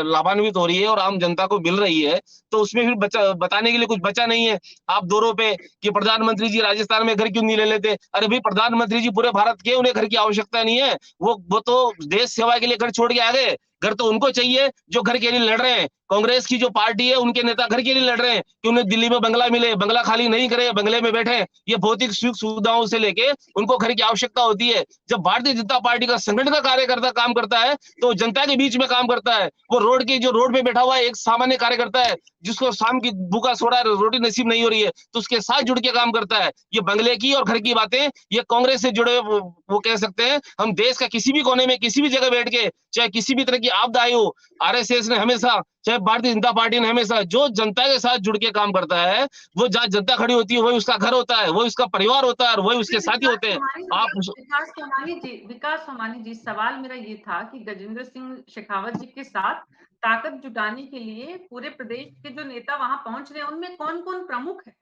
Speaker 2: लाभान्वित हो रही है और आम जनता को मिल रही है, तो उसमें फिर बताने के लिए कुछ बचा नहीं है। आप 2 रुपए कि प्रधानमंत्री जी राजस्थान में घर क्यों नहीं ले लेते? अरे भाई, प्रधानमंत्री जी पूरे भारत के, उन्हें घर की आवश्यकता नहीं है। वो तो देश सेवा के लिए घर छोड़ के आ गए। घर तो उनको चाहिए जो घर के लिए लड़ रहे हैं। कांग्रेस की जो पार्टी है उनके नेता घर के लिए लड़ रहे हैं कि उन्हें दिल्ली में बंगला मिले, बंगला खाली नहीं करे, बंगले में बैठे। ये भौतिक सुख सुविधाओं से लेके उनको घर की आवश्यकता होती है। जब भारतीय जनता पार्टी का संगठन का कार्यकर्ता काम करता है तो जनता के बीच में काम करता है। वो रोड पे बैठा हुआ है, एक सामान्य कार्यकर्ता है जिसको शाम की भूखा सोडा रोटी नसीब नहीं हो रही है, तो उसके साथ जुड़ के काम करता है। ये बंगले की और घर की बातें ये कांग्रेस से जुड़े वो कह सकते हैं। हम देश का किसी भी कोने में किसी भी जगह बैठ के, चाहे किसी भी तरह की आपदा आई हो, आरएसएस ने हमेशा, चाहे भारतीय जनता पार्टी ने हमेशा, जो जनता के साथ जुड़ के काम करता है, वो जहाँ जनता खड़ी होती है वही उसका घर होता है, वही उसका परिवार होता है और वही उसके साथी होते हैं।
Speaker 1: विकास सोमानी जी, सवाल मेरा ये था कि गजेंद्र सिंह शेखावत जी के साथ ताकत जुटाने के लिए पूरे प्रदेश के जो नेता वहां पहुंच रहे हैं, उनमें कौन कौन प्रमुख है?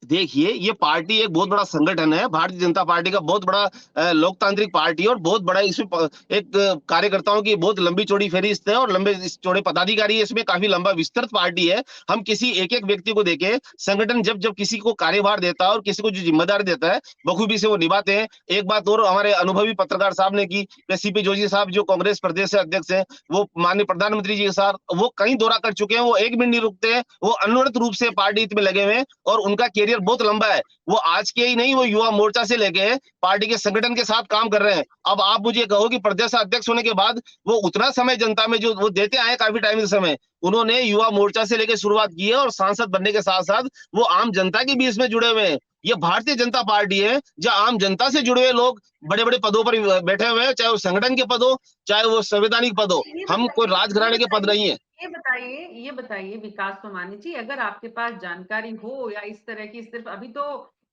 Speaker 2: देखिए, ये पार्टी एक बहुत बड़ा संगठन है। भारतीय जनता पार्टी का बहुत बड़ा लोकतांत्रिक पार्टी है और बहुत बड़ा इसमें एक कार्यकर्ताओं की बहुत लंबी चौड़ी फहरिस्त है और लंबे चौड़े पदाधिकारी है। इसमें काफी लंबा विस्तृत पार्टी है। हम किसी एक एक व्यक्ति को देखें, संगठन जब किसी को कार्यभार देता है और किसी को जो जिम्मेदारी देता है बखूबी से वो निभाते हैं। एक बात और हमारे अनुभवी पत्रकार साहब ने की, सीपी जोशी साहब जो कांग्रेस प्रदेश से अध्यक्ष है, वो माननीय प्रधानमंत्री जी के साथ वो कई दौरा कर चुके हैं। वो 1 मिनट नहीं रुकते हैं, वो अनवरत रूप से पार्टी हित में लगे हुए हैं और उनका कैरियर बहुत लंबा है। वो आज के ही नहीं, वो युवा मोर्चा से लेके पार्टी के संगठन के साथ काम कर रहे हैं। अब आप मुझे कहो कि प्रदेश अध्यक्ष होने के बाद वो उतना समय जनता में जो वो देते आए काफी टाइम से समय, उन्होंने युवा मोर्चा से लेकर शुरुआत की है और सांसद बनने के साथ साथ वो आम जनता के बीच में जुड़े हुए हैं। ये भारतीय जनता पार्टी है जहां आम जनता से जुड़े हुए लोग बड़े बड़े पदों पर बैठे हुए हैं, चाहे वो संगठन के पद हो, चाहे वो संवैधानिक पद हो। हम कोई राजघराने के पद नहीं है।
Speaker 1: ये बताइए विकास सोमानी जी, अगर आपके पास जानकारी हो या इस तरह की, सिर्फ अभी तो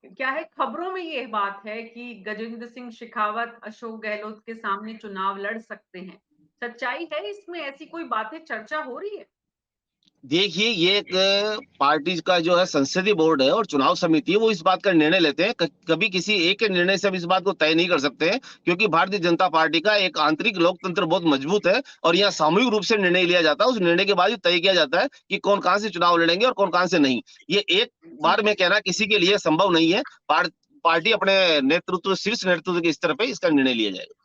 Speaker 1: क्या है, खबरों में ये बात है कि गजेंद्र सिंह शेखावत अशोक गहलोत के सामने चुनाव लड़ सकते हैं, सच्चाई है इसमें? ऐसी कोई बातें चर्चा हो रही है?
Speaker 2: देखिए, ये एक पार्टी का जो है संसदीय बोर्ड है और चुनाव समिति है, वो इस बात का निर्णय लेते हैं। कभी किसी एक के निर्णय से हम इस बात को तय नहीं कर सकते हैं, क्योंकि भारतीय जनता पार्टी का एक आंतरिक लोकतंत्र बहुत मजबूत है और यहाँ सामूहिक रूप से निर्णय लिया जाता है। उस निर्णय के बाद ही तय किया जाता है कि कौन कहां से चुनाव लड़ेंगे और कौन कहां से नहीं। ये एक बार में कहना किसी के लिए संभव नहीं है। पार्टी अपने नेतृत्व, शीर्ष नेतृत्व के स्तर पर इसका निर्णय लिया जाएगा।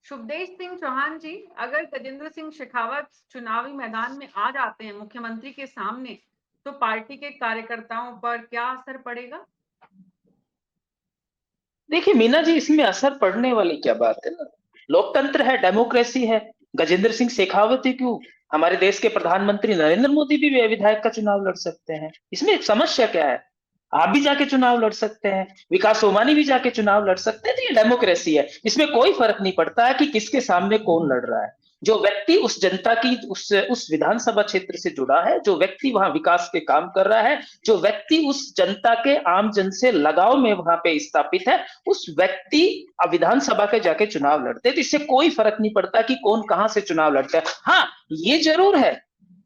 Speaker 1: शुभदेश सिंह चौहान जी, अगर गजेंद्र सिंह शेखावत चुनावी मैदान में आ जाते हैं मुख्यमंत्री के सामने, तो पार्टी के कार्यकर्ताओं पर क्या असर पड़ेगा?
Speaker 3: देखिए मीना जी, इसमें असर पड़ने वाली क्या बात है ना, लोकतंत्र है, डेमोक्रेसी है। गजेंद्र सिंह शेखावत ही क्यों, हमारे देश के प्रधानमंत्री नरेंद्र मोदी भी विधायक का चुनाव लड़ सकते हैं। इसमें समस्या क्या है? आप भी जाके चुनाव लड़ सकते हैं, विकास सोमानी भी जाके चुनाव लड़ सकते हैं। तो ये डेमोक्रेसी है, इसमें कोई फर्क नहीं पड़ता है कि किसके सामने कौन लड़ रहा है। जो व्यक्ति उस जनता की उस विधानसभा क्षेत्र से जुड़ा है, जो व्यक्ति वहां विकास के काम कर रहा है, जो व्यक्ति उस जनता के आम जन से लगाव में वहां पे स्थापित है, उस व्यक्ति विधानसभा के जाके चुनाव लड़ते हैं। तो इससे कोई फर्क नहीं पड़ता कि कौन कहां से चुनाव लड़ता है। हाँ, ये जरूर है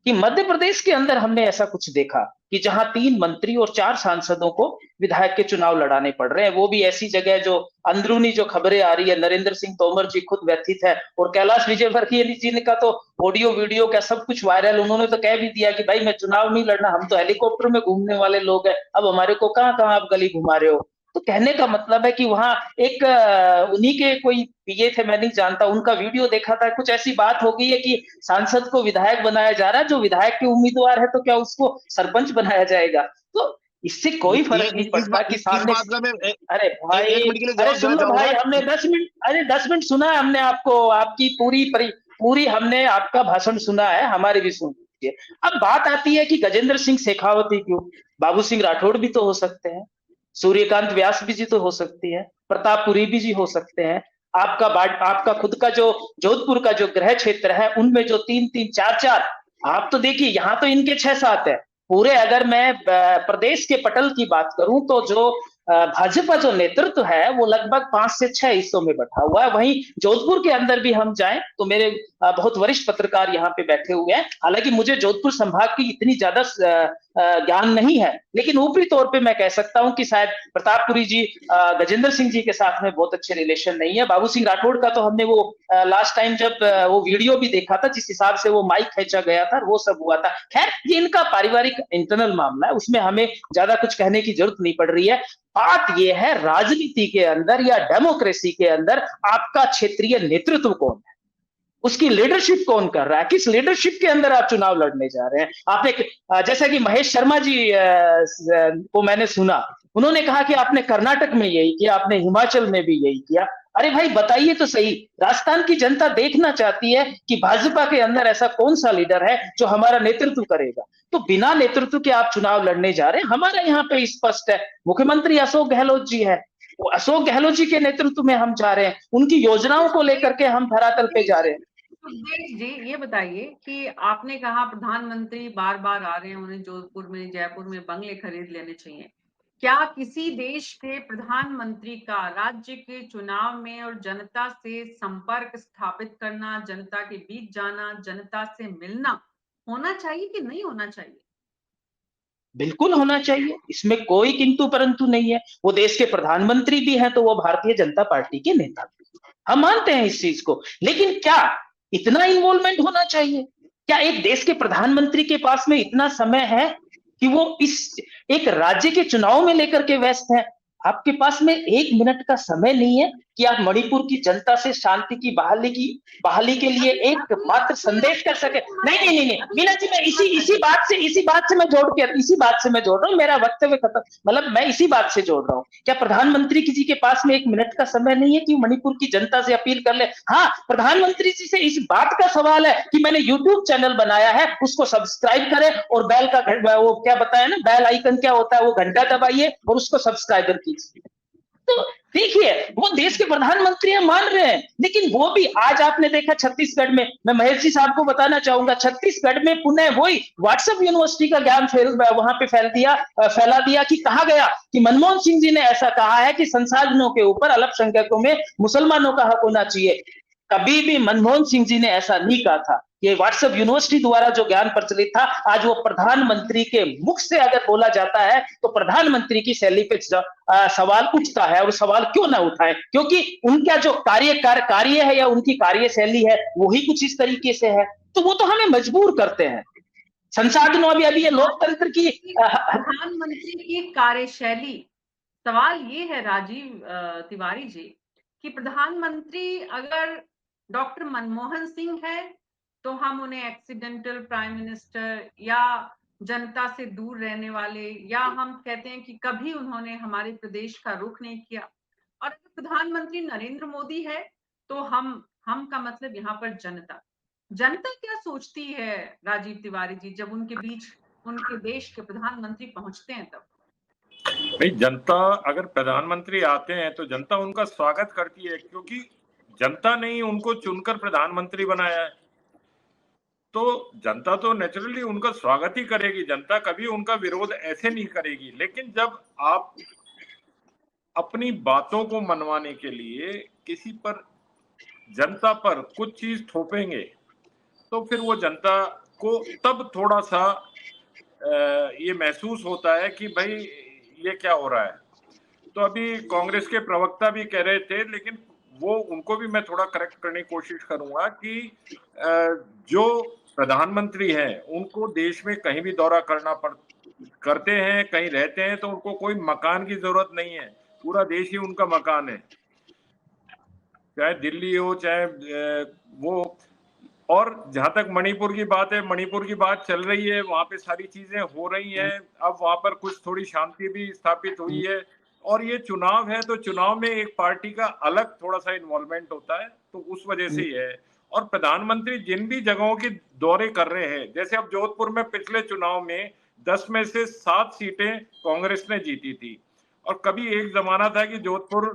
Speaker 3: कि मध्य प्रदेश के अंदर हमने ऐसा कुछ देखा कि जहां 3 मंत्री और 4 सांसदों को विधायक के चुनाव लड़ाने पड़ रहे हैं, वो भी ऐसी जगह जो अंदरूनी जो खबरें आ रही है, नरेंद्र सिंह तोमर जी खुद व्यथित है और कैलाश विजयवर्गीय जी ने का तो ऑडियो वीडियो का सब कुछ वायरल, उन्होंने तो कह भी दिया कि भाई मैं चुनाव नहीं लड़ना, हम तो हेलीकॉप्टर में घूमने वाले लोग हैं, अब हमारे को कहाँ आप गली घुमा रहे हो। तो कहने का मतलब है कि वहां एक उन्हीं के कोई पीए थे, मैं नहीं जानता, उनका वीडियो देखा था, कुछ ऐसी बात हो गई है कि सांसद को विधायक बनाया जा रहा है, जो विधायक के उम्मीदवार है तो क्या उसको सरपंच बनाया जाएगा। तो इससे कोई फर्क नहीं पड़ता कि
Speaker 2: इस
Speaker 3: सामने।
Speaker 2: बात का मैं
Speaker 3: अरे भाई,
Speaker 2: एक मिनट के लिए
Speaker 3: अरे
Speaker 2: जवाब
Speaker 3: सुन
Speaker 2: देना
Speaker 3: लो भाई,
Speaker 2: चाहूंगा।
Speaker 3: हमने 10 मिनट, अरे 10 मिनट सुना है हमने आपको, आपकी पूरी हमने आपका भाषण सुना है, हमारे भी सुन लीजिए। अब बात आती है कि गजेंद्र सिंह शेखावत ही क्यों, बाबू सिंह राठौड़ भी तो हो सकते हैं, सूर्यकांत व्यास भी जी तो हो सकती है, प्रतापपुरी भी जी हो सकते हैं, आपका खुद का जो जोधपुर का जो गृह क्षेत्र है उनमें जो 3-3 4-4, आप तो देखिए यहाँ तो इनके 6-7 है पूरे। अगर मैं प्रदेश के पटल की बात करूं तो जो भाजपा जो नेतृत्व है वो लगभग 5 से 6 हिस्सों में बटा हुआ है। वहीं जोधपुर के अंदर भी हम जाएं तो मेरे बहुत वरिष्ठ पत्रकार यहाँ पे बैठे हुए हैं, हालांकि मुझे जोधपुर संभाग की इतनी ज्यादा ज्ञान नहीं है, लेकिन ऊपरी तौर पे मैं कह सकता हूं कि शायद प्रतापपुरी जी गजेंद्र सिंह जी के साथ में बहुत अच्छे रिलेशन नहीं है। बाबू सिंह राठौड़ का तो हमने वो लास्ट टाइम जब वो वीडियो भी देखा था, जिस हिसाब से वो माइक खींचा गया था, वो सब हुआ था। खैर, ये इनका पारिवारिक इंटरनल मामला है, उसमें हमें ज्यादा कुछ कहने की जरूरत नहीं पड़ रही है। बात यह है राजनीति के अंदर या डेमोक्रेसी के अंदर आपका क्षेत्रीय नेतृत्व कौन है, उसकी लीडरशिप कौन कर रहा है, किस लीडरशिप के अंदर आप चुनाव लड़ने जा रहे हैं। आप एक जैसा कि महेश शर्मा जी को मैंने सुना, उन्होंने कहा कि आपने कर्नाटक में यही किया, आपने हिमाचल में भी यही किया। अरे भाई बताइए तो सही, राजस्थान की जनता देखना चाहती है कि भाजपा के अंदर ऐसा कौन सा लीडर है जो हमारा नेतृत्व करेगा। तो बिना नेतृत्व के आप चुनाव लड़ने जा रहे हैं। हमारा यहाँ पे स्पष्ट है, मुख्यमंत्री अशोक गहलोत जी है, वो अशोक गहलोत जी के नेतृत्व में हम जा रहे हैं, उनकी योजनाओं को लेकर के हम धरातल पे जा रहे हैं।
Speaker 1: सुखदेव जी, ये बताइए कि आपने कहा प्रधानमंत्री बार बार आ रहे हैं, उन्हें जोधपुर में जयपुर में बंगले खरीद लेने चाहिए। क्या किसी देश के प्रधानमंत्री का राज्य के चुनाव में और जनता से संपर्क स्थापित करना, जनता के बीच जाना, जनता से मिलना होना चाहिए कि नहीं होना चाहिए?
Speaker 3: बिल्कुल होना चाहिए, इसमें कोई किंतु परंतु नहीं है। वो देश के प्रधानमंत्री भी हैं तो वो भारतीय जनता पार्टी के नेता भी, हम मानते हैं इस चीज को। लेकिन क्या इतना इन्वॉल्वमेंट होना चाहिए? क्या एक देश के प्रधानमंत्री के पास में इतना समय है कि वो इस एक राज्य के चुनाव में लेकर के व्यस्त है? आपके पास में 1 मिनट का समय नहीं है कि आप मणिपुर की जनता से शांति की बहाली के लिए एक मात्र संदेश कर सके? नहीं, मीना जी, मैं इसी बात से मैं जोड़ रहा हूँ, मेरा वक्तव्य खत्म, मतलब मैं इसी बात से जोड़ रहा हूँ। क्या प्रधानमंत्री जी के पास में 1 मिनट का समय नहीं है कि मणिपुर की जनता से अपील कर ले? हाँ, प्रधानमंत्री जी से इस बात का सवाल है कि मैंने यूट्यूब चैनल बनाया है, उसको सब्सक्राइब करें और बेल का वो क्या बताया ना, बेल आइकन क्या होता है, वो घंटा दबाइए और उसको सब्सक्राइबर कीजिए। तो देखिए, वो देश के प्रधानमंत्री मान रहे हैं, लेकिन वो भी आज आपने देखा छत्तीसगढ़ में, मैं महेश जी साहब को बताना चाहूंगा, छत्तीसगढ़ में पुनः वही व्हाट्सएप यूनिवर्सिटी का ज्ञान वहां पे फैला दिया कि कहा गया कि मनमोहन सिंह जी ने ऐसा कहा है कि संसाधनों के ऊपर अल्पसंख्यकों में मुसलमानों का हक होना चाहिए। कभी भी मनमोहन सिंह जी ने ऐसा नहीं कहा था। ये व्हाट्सएप यूनिवर्सिटी द्वारा जो ज्ञान प्रचलित था, आज वो प्रधानमंत्री के मुख से अगर बोला जाता है तो प्रधानमंत्री की शैली पे सवाल उठता है। और सवाल क्यों ना उठाए, क्योंकि उनका जो कार्य है या उनकी कार्यशैली है वही कुछ इस तरीके से है, तो वो तो हमें मजबूर करते हैं। संसाधनों अभी ये लोकतंत्र की
Speaker 1: प्रधानमंत्री की कार्यशैली, सवाल ये है राजीव तिवारी जी कि प्रधानमंत्री अगर डॉक्टर मनमोहन सिंह है तो हम उन्हें एक्सीडेंटल प्राइम मिनिस्टर या जनता से दूर रहने वाले, या हम कहते हैं कि कभी उन्होंने हमारे प्रदेश का रुख नहीं किया। और अगर प्रधानमंत्री नरेंद्र मोदी है तो हम का मतलब यहाँ पर जनता क्या सोचती है राजीव तिवारी जी, जब उनके बीच उनके देश के प्रधानमंत्री पहुंचते हैं तब?
Speaker 5: भाई, जनता अगर प्रधानमंत्री आते हैं तो जनता उनका स्वागत करती है, क्योंकि जनता ने ही उनको चुनकर प्रधानमंत्री बनाया है। तो जनता तो नेचुरली उनका स्वागत ही करेगी, जनता कभी उनका विरोध ऐसे नहीं करेगी। लेकिन जब आप अपनी बातों को मनवाने के लिए किसी पर, जनता पर कुछ चीज थोपेंगे, तो फिर वो जनता को तब थोड़ा सा ये महसूस होता है कि भाई ये क्या हो रहा है। तो अभी कांग्रेस के प्रवक्ता भी कह रहे थे, लेकिन वो उनको भी मैं थोड़ा करेक्ट करने की कोशिश करूंगा कि जो प्रधानमंत्री हैं उनको देश में कहीं भी दौरा करते हैं, कहीं रहते हैं, तो उनको कोई मकान की जरूरत नहीं है, पूरा देश ही उनका मकान है, चाहे दिल्ली हो चाहे वो। और जहां तक मणिपुर की बात है, मणिपुर की बात चल रही है, वहां पे सारी चीजें हो रही हैं, अब वहां पर कुछ थोड़ी शांति भी स्थापित हुई है। और ये चुनाव है, तो चुनाव में एक पार्टी का अलग थोड़ा सा इन्वॉल्वमेंट होता है, तो उस वजह से ही है। और प्रधानमंत्री जिन भी जगहों के दौरे कर रहे हैं, जैसे अब जोधपुर में पिछले चुनाव में 10 में से 7 सीटें कांग्रेस ने जीती थी, और कभी एक जमाना था कि जोधपुर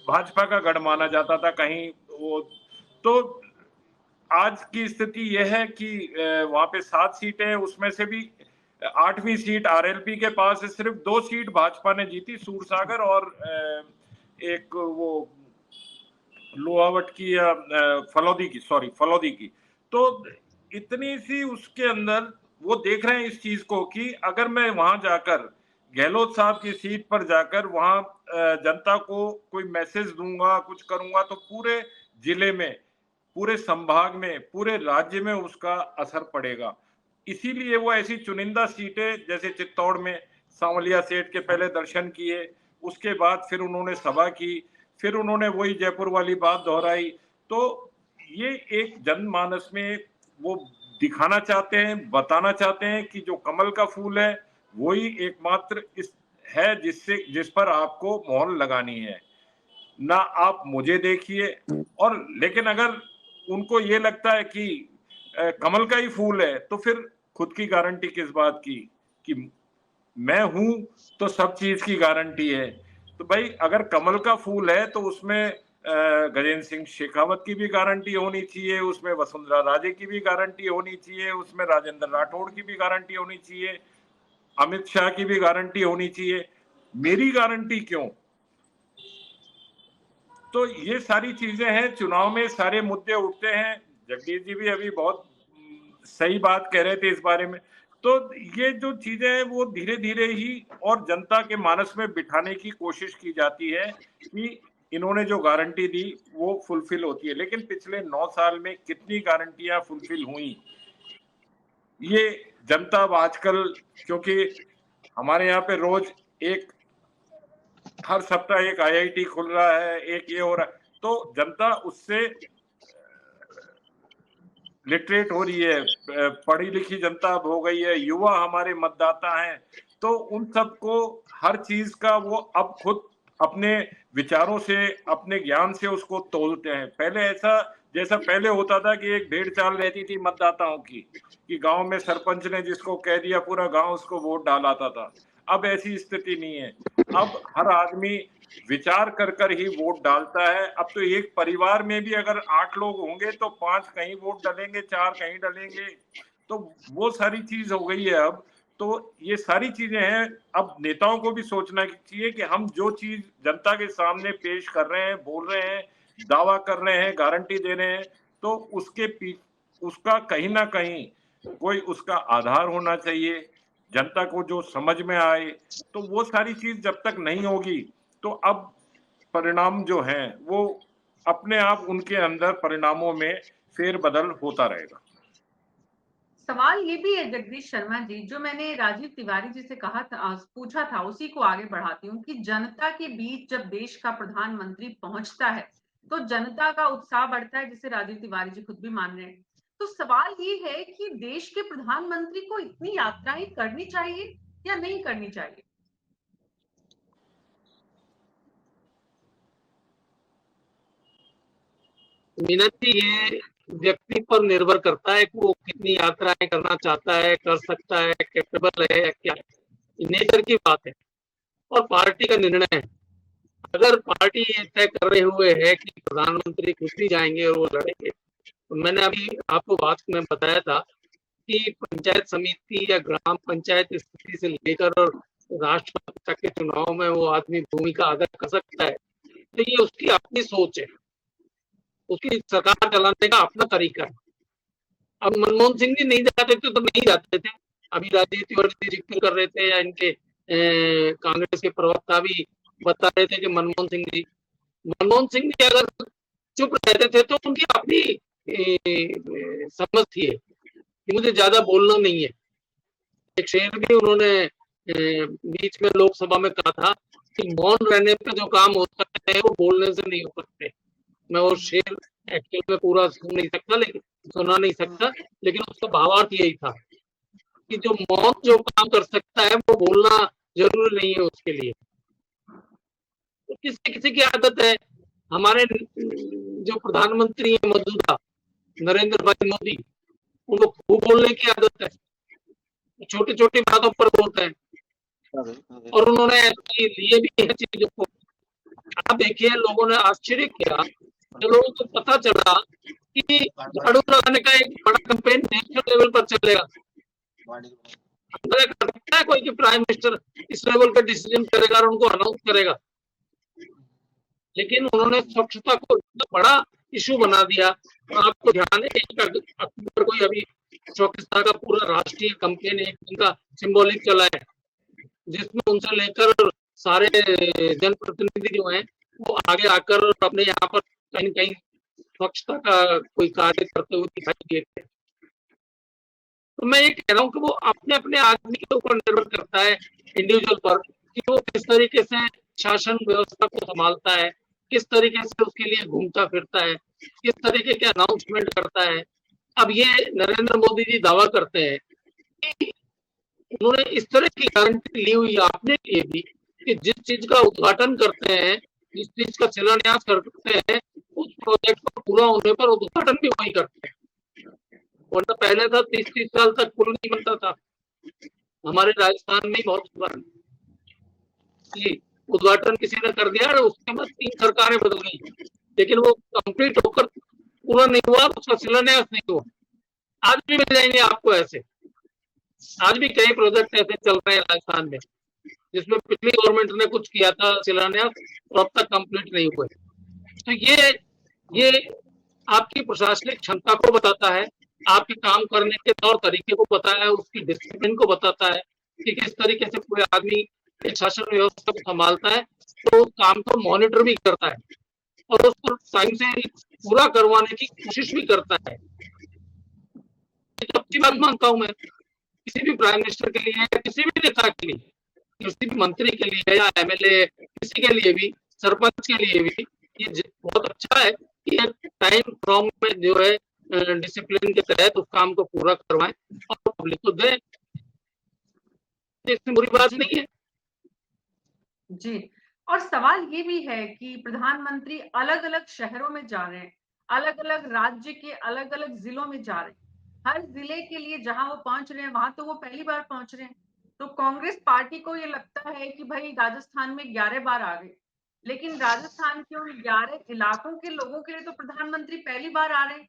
Speaker 5: भाजपा का गढ़ माना जाता था कहीं वो। तो आज की स्थिति यह है कि वहां पे 7 सीटें हैं, उसमें से भी 8वीं सीट आरएलपी के पास है, सिर्फ 2 सीट भाजपा ने जीती, सूरसागर और एक वो लोहावट की या फलौदी की। तो इतनी सी उसके अंदर वो देख रहे हैं इस चीज को कि अगर मैं वहां जाकर गहलोत साहब की सीट पर जाकर वहां जनता को कोई मैसेज दूंगा, कुछ करूंगा, तो पूरे जिले में, पूरे संभाग में, पूरे राज्य में उसका असर पड़ेगा। इसीलिए वो ऐसी चुनिंदा सीटें, जैसे चित्तौड़ में सांवलिया सेठ के पहले दर्शन किए, उसके बाद फिर उन्होंने सभा की, फिर उन्होंने वही जयपुर वाली बात दोहराई। तो ये एक जनमानस में वो दिखाना चाहते हैं, बताना चाहते हैं कि जो कमल का फूल है वही एकमात्र है जिस पर आपको मोहर लगानी है, ना आप मुझे देखिए। और लेकिन अगर उनको ये लगता है कि कमल का ही फूल है, तो फिर खुद की गारंटी किस बात की कि मैं हूं तो सब चीज की गारंटी है। तो भाई अगर कमल का फूल है तो उसमें गजेंद्र सिंह शेखावत की भी गारंटी होनी चाहिए, उसमें वसुंधरा राजे की भी गारंटी होनी चाहिए, उसमें राजेंद्र राठौड़ की भी गारंटी होनी चाहिए, अमित शाह की भी गारंटी होनी चाहिए, मेरी गारंटी क्यों? तो ये सारी चीजें हैं, चुनाव में सारे मुद्दे उठते हैं। जगदीश जी भी अभी बहुत सही बात कह रहे थे इस बारे में। तो ये जो चीजें हैं वो धीरे धीरे ही और जनता के मानस में बिठाने की कोशिश की जाती है कि इन्होंने जो गारंटी दी वो फुलफिल होती है। लेकिन पिछले 9 साल में कितनी गारंटियां फुलफिल हुई, ये जनता आजकल, क्योंकि हमारे यहाँ पे रोज हर सप्ताह एक आईआईटी खुल रहा है, एक ये हो रहा है, तो जनता उससे लिटरेट हो रही है, पढ़ी लिखी जनता अब हो गई है, युवा हमारे मतदाता हैं, तो उन सबको हर चीज का वो अब खुद अपने विचारों से, अपने ज्ञान से उसको तोलते हैं। पहले ऐसा जैसा पहले होता था कि एक भेड़ चाल रहती थी मतदाताओं की, कि गांव में सरपंच ने जिसको कह दिया पूरा गांव उसको वोट डालाता था। अब ऐसी स्थिति नहीं है, अब हर आदमी विचार कर ही वोट डालता है। अब तो एक परिवार में भी अगर 8 लोग होंगे तो 5 कहीं वोट डालेंगे, 4 कहीं डालेंगे, तो वो सारी चीज हो गई है अब। तो ये सारी चीजें हैं, अब नेताओं को भी सोचना चाहिए कि हम जो चीज जनता के सामने पेश कर रहे हैं, बोल रहे हैं, दावा कर रहे हैं, गारंटी दे रहे हैं, तो उसका कहीं ना कहीं कोई उसका आधार होना चाहिए, जनता को जो समझ में आए। तो वो सारी चीज जब तक नहीं होगी तो अब परिणाम जो हैं वो अपने आप उनके अंदर परिणामों में फेरबदल होता रहेगा।
Speaker 1: सवाल ये भी है जगदीश शर्मा जी, जो मैंने राजीव तिवारी जी से पूछा था, उसी को आगे बढ़ाती हूँ कि जनता के बीच जब देश का प्रधानमंत्री पहुंचता है तो जनता का उत्साह बढ़ता है, जिसे राजीव तिवारी जी खुद भी मान रहे हैं। तो सवाल ये है कि देश के प्रधानमंत्री को इतनी यात्राएं करनी चाहिए या नहीं करनी चाहिए?
Speaker 6: मीना जी, ये व्यक्ति पर निर्भर करता है कि वो कितनी यात्राएं करना चाहता है, कर सकता है, कैपेबल है या क्या, नेचर की बात है और पार्टी का निर्णय है। अगर पार्टी ये तय करे हुए है कि प्रधानमंत्री खुद ही जाएंगे और वो लड़ेंगे, तो मैंने अभी आपको बात में बताया था कि पंचायत समिति या ग्राम पंचायत स्थिति से लेकर और राष्ट्रपति तक के चुनाव में वो आदमी भूमिका अदा कर सकता है। तो ये उसकी अपनी सोच है, उसकी सरकार चलाने का अपना तरीका है। अब मनमोहन सिंह जी नहीं जाते थे तो नहीं जाते थे, अभी राजनीति और जिक्र कर रहे थे, या इनके कांग्रेस के प्रवक्ता भी बता रहे थे कि मनमोहन सिंह जी अगर चुप रहते थे तो उनकी अपनी समझ थी कि मुझे ज्यादा बोलना नहीं है। एक शेर भी उन्होंने बीच में लोकसभा में कहा था कि मौन रहने पे जो काम होता है वो बोलने से नहीं हो सकते। मैं वो शेर एक्चुअल में पूरा सुन नहीं सकता, लेकिन सुना नहीं सकता, लेकिन उसका भावार्थ यही था कि जो मौन जो काम कर सकता है वो बोलना जरूरी नहीं है उसके लिए। तो किसी किसी की आदत है। हमारे जो प्रधानमंत्री है मौजूदा नरेंद्र भाई मोदी, उनको खूब बोलने की आदत है, छोटी छोटी बातों पर बोलते हैं और उन्होंने ऐसे लिए भी है चीजों को। आप देखिए, लोगों ने आश्चर्य किया, लोगों को पता चला कि झाड़ू लगाने का एक बड़ा कैंपेन नेशनल लेवल पर चलेगा। कर सकता है कोई कि प्राइम मिनिस्टर इस लेवल का डिसीजन करेगा और उनको अनाउंस करेगा, लेकिन उन्होंने स्वच्छता को इतना बड़ा इशू बना दिया। और आपको ध्यान है 1 अक्टूबर को अभी स्वच्छता का पूरा राष्ट्रीय कैंपेन एक दिन का सिंबॉलिक चला है, जिसमें उनसे लेकर सारे जनप्रतिनिधि जो हैं वो आगे आकर अपने यहाँ पर कहीं कहीं स्वच्छता का कोई कार्य करते हुए दिखाई दिए थे। तो मैं ये कह रहा हूँ कि वो अपने अपने आदमी के ऊपर निर्भर करता है, इंडिविजुअल पर, कि वो किस तरीके से शासन व्यवस्था को संभालता है, किस तरीके से उसके लिए घूमता फिरता है, किस तरीके के अनाउंसमेंट करता है। अब ये नरेंद्र मोदी जी दावा करते हैं कि उन्होंने इस तरह की गारंटी ली हुई है अपने लिए भी कि जिस चीज का उद्घाटन करते हैं, जिस चीज का शिलान्यास करते हैं, उस प्रोजेक्ट को पूरा होने पर उद्घाटन भी वही करते हैं। वरना पहले था 30-30 साल तक पुल नहीं बनता था। हमारे राजस्थान में बहुत उद्घाटन किसी ने कर दिया और उसके बाद 3 सरकारें बदल गई, लेकिन वो कंप्लीट होकर पूरा नहीं हुआ, उसका शिलान्यास नहीं हुआ। आज भी मिल जाएंगे आपको ऐसे, आज भी कई प्रोजेक्ट ऐसे चल रहे हैं राजस्थान में जिसमें पिछली गवर्नमेंट ने कुछ किया था शिलान्यास और अब तक कंप्लीट नहीं हुए। तो ये आपकी प्रशासनिक क्षमता को बताता है, आपके काम करने के तौर तरीके को बताता है, उसकी डिसिप्लिन को बताता है कि किस तरीके से कोई आदमी एक शासन व्यवस्था को संभालता है, तो काम को मॉनिटर भी करता है और उसको टाइम से पूरा करवाने की कोशिश भी करता है। अच्छी बात मानता हूं मैं किसी भी प्राइम मिनिस्टर के लिए या किसी भी नेता के लिए, किसी भी मंत्री के लिए या एमएलए, किसी के लिए भी, सरपंच के लिए भी, ये बहुत अच्छा है कि टाइम फ्रॉम में जो है डिसिप्लिन के तहत उस काम को पूरा करवाएं और पब्लिक को दें। इसमें बुरी बात नहीं है
Speaker 1: जी। और सवाल ये भी है कि प्रधानमंत्री अलग अलग शहरों में जा रहे हैं, अलग अलग राज्य के अलग अलग जिलों में जा रहे हैं। हर जिले के लिए जहां वो पहुंच रहे हैं वहां तो वो पहली बार पहुंच रहे हैं। तो कांग्रेस पार्टी को ये लगता है कि भाई राजस्थान में 11 बार आ गए, लेकिन राजस्थान के उन 11 इलाकों के लोगों के लिए तो प्रधानमंत्री पहली बार आ रहे हैं।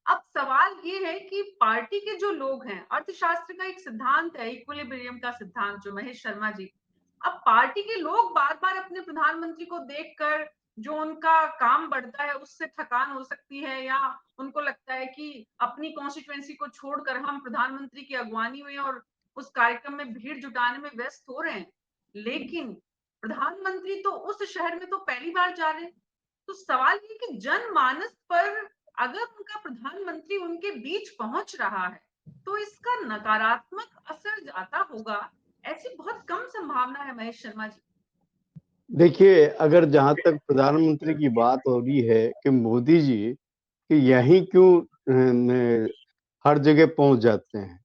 Speaker 1: अब सवाल ये है कि पार्टी के जो लोग हैं, अर्थशास्त्र का एक सिद्धांत है, इक्विलिब्रियम का सिद्धांत, जो महेश शर्मा जी, अब पार्टी के लोग बार बार अपने प्रधानमंत्री को देखकर जो उनका काम बढ़ता है उससे थकान हो सकती है, या उनको लगता है कि अपनी कॉन्स्टिट्यूएंसी को छोड़कर हम प्रधानमंत्री की अगवानी में और उस कार्यक्रम में भीड़ जुटाने में व्यस्त हो रहे हैं, लेकिन प्रधानमंत्री तो उस शहर में तो पहली बार जा रहे हैं। तो सवाल ये कि जनमानस पर अगर उनका प्रधानमंत्री उनके बीच पहुंच रहा है तो इसका नकारात्मक असर जाता होगा, ऐसी बहुत कम संभावना है महेश शर्मा जी।
Speaker 4: देखिए, अगर जहां तक प्रधानमंत्री की बात हो रही है कि मोदी जी कि यहीं क्यों हर जगह पहुंच जाते हैं,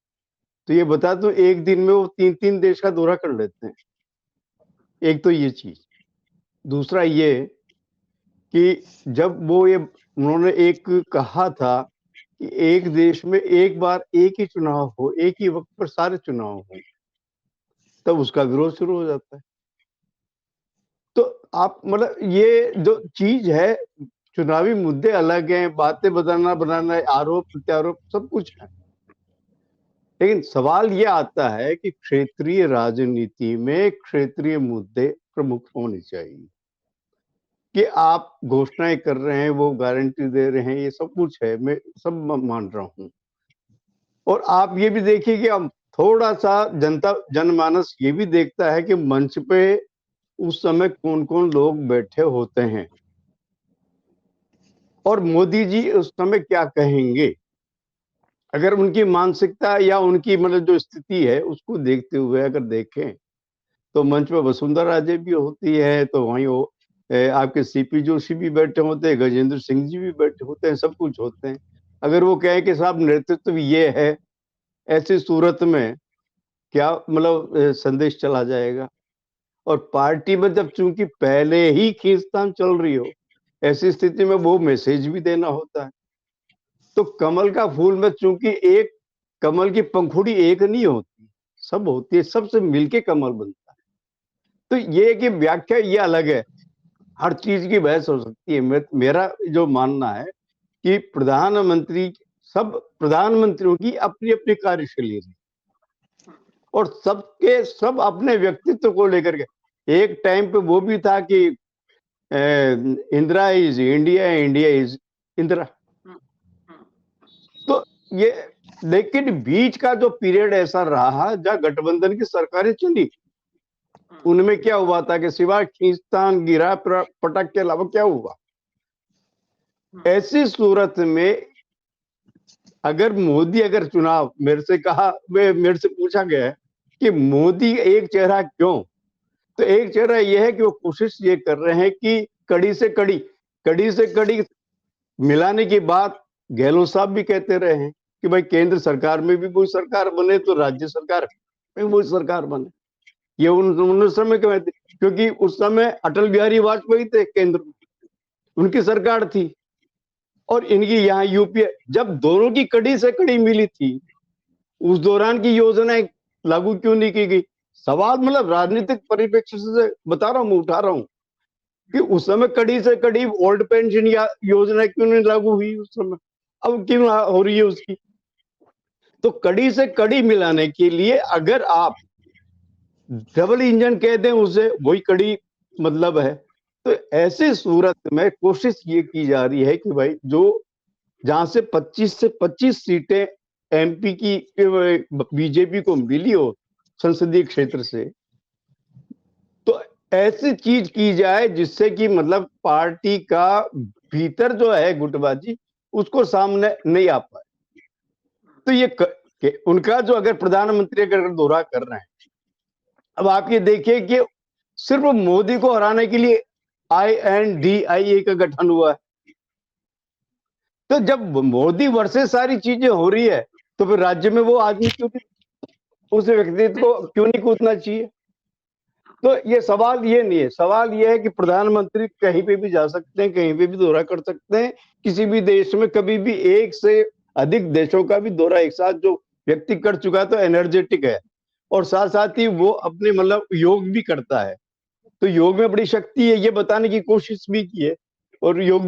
Speaker 4: तो ये बता दूं, एक दिन में वो 3-3 देश का दौरा कर लेते हैं। एक तो ये चीज, दूसरा ये कि जब वो ये उन्होंने एक कहा था कि एक देश में एक बार एक ही चुनाव हो, एक ही वक्त पर सारे चुनाव हो, तब उसका विरोध शुरू हो जाता है। तो आप मतलब ये जो चीज है, चुनावी मुद्दे अलग हैं, बातें बनाना, आरोप प्रत्यारोप सब कुछ है, लेकिन सवाल ये आता है कि क्षेत्रीय राजनीति में क्षेत्रीय मुद्दे प्रमुख होने चाहिए। कि आप घोषणाएं कर रहे हैं, वो गारंटी दे रहे हैं, ये सब कुछ है, मैं सब मान रहा हूं, और आप ये भी देखिए कि हम थोड़ा सा जनमानस ये भी देखता है कि मंच पे उस समय कौन कौन लोग बैठे होते हैं और मोदी जी उस समय क्या कहेंगे। अगर उनकी मानसिकता या उनकी मतलब जो स्थिति है उसको देखते हुए अगर देखें तो मंच पे वसुंधरा राजे भी होती है, तो वहीं वो आपके सीपी जोशी भी बैठे होते हैं, गजेंद्र सिंह जी भी बैठे होते हैं, सब कुछ होते हैं। अगर वो कहें कि साहब नेतृत्व ये है, ऐसी सूरत में क्या मतलब संदेश चला जाएगा। और पार्टी में जब चूंकि पहले ही खींचतान चल रही हो, ऐसी स्थिति में वो मैसेज भी देना होता है। तो कमल का फूल में चूंकि एक कमल की पंखुड़ी एक नहीं होती, सब होती है, सबसे मिलके कमल बनता है। तो ये कि व्याख्या ये अलग है, हर चीज की बहस हो सकती है। मेरा जो मानना है कि सब प्रधानमंत्रियों की अपनी अपनी कार्यशैली है और सबके सब अपने व्यक्तित्व को लेकर के। एक टाइम पे वो भी था कि Indira is India, India is Indira. तो ये लेकिन बीच का जो पीरियड ऐसा रहा जहां गठबंधन की सरकारें चली, उनमें क्या हुआ था कि सिवाय खींचतान गिरा पटक के अलावा क्या हुआ। ऐसी सूरत में अगर मोदी अगर चुनाव मेरे से पूछा गया है कि मोदी एक चेहरा क्यों, तो एक चेहरा यह है कि वो कोशिश ये कर रहे हैं कि कड़ी से कड़ी मिलाने की बात गहलोत साहब भी कहते रहे हैं कि भाई केंद्र सरकार में भी वही सरकार बने तो राज्य सरकार में वही सरकार बने। ये उन समय क्योंकि उस समय अटल बिहारी वाजपेयी थे केंद्र में, उनकी सरकार थी और इनकी यहाँ यूपीए। जब दोनों की कड़ी से कड़ी मिली थी उस दौरान की योजनाएं लागू क्यों नहीं की गई। सवाल मतलब राजनीतिक परिप्रेक्ष्य से बता रहा हूं, उठा रहा हूं कि उस समय कड़ी से कड़ी ओल्ड पेंशन या योजना क्यों नहीं लागू हुई उस समय, अब क्यों हो रही है उसकी। तो कड़ी से कड़ी मिलाने के लिए अगर आप डबल इंजन कह दें उसे, वही कड़ी मतलब है। तो ऐसी सूरत में कोशिश ये की जा रही है कि भाई जो जहां से 25 सीटें एमपी की बीजेपी को मिली हो संसदीय क्षेत्र से, तो ऐसी चीज की जाए जिससे कि मतलब पार्टी का भीतर जो है गुटबाजी उसको सामने नहीं आ पाए। तो उनका जो अगर प्रधानमंत्री अगर दौरा कर रहे हैं, अब आप ये देखिए कि सिर्फ मोदी को हराने के लिए INDIA का गठन हुआ है। तो जब मोदी वर्सेस सारी चीजें हो रही है तो फिर राज्य में वो आदमी क्यों नहीं, उस व्यक्तित्व को क्यों नहीं कूदना चाहिए। तो ये सवाल ये नहीं है, सवाल ये है कि प्रधानमंत्री कहीं पे भी जा सकते हैं, कहीं पे भी दौरा कर सकते हैं, किसी भी देश में कभी भी एक से अधिक देशों का भी दौरा एक साथ जो व्यक्ति कर चुका है तो एनर्जेटिक है और साथ साथ ही वो अपने मतलब योग भी करता है। तो योग में बड़ी शक्ति है, ये बताने की कोशिश भी की है और योग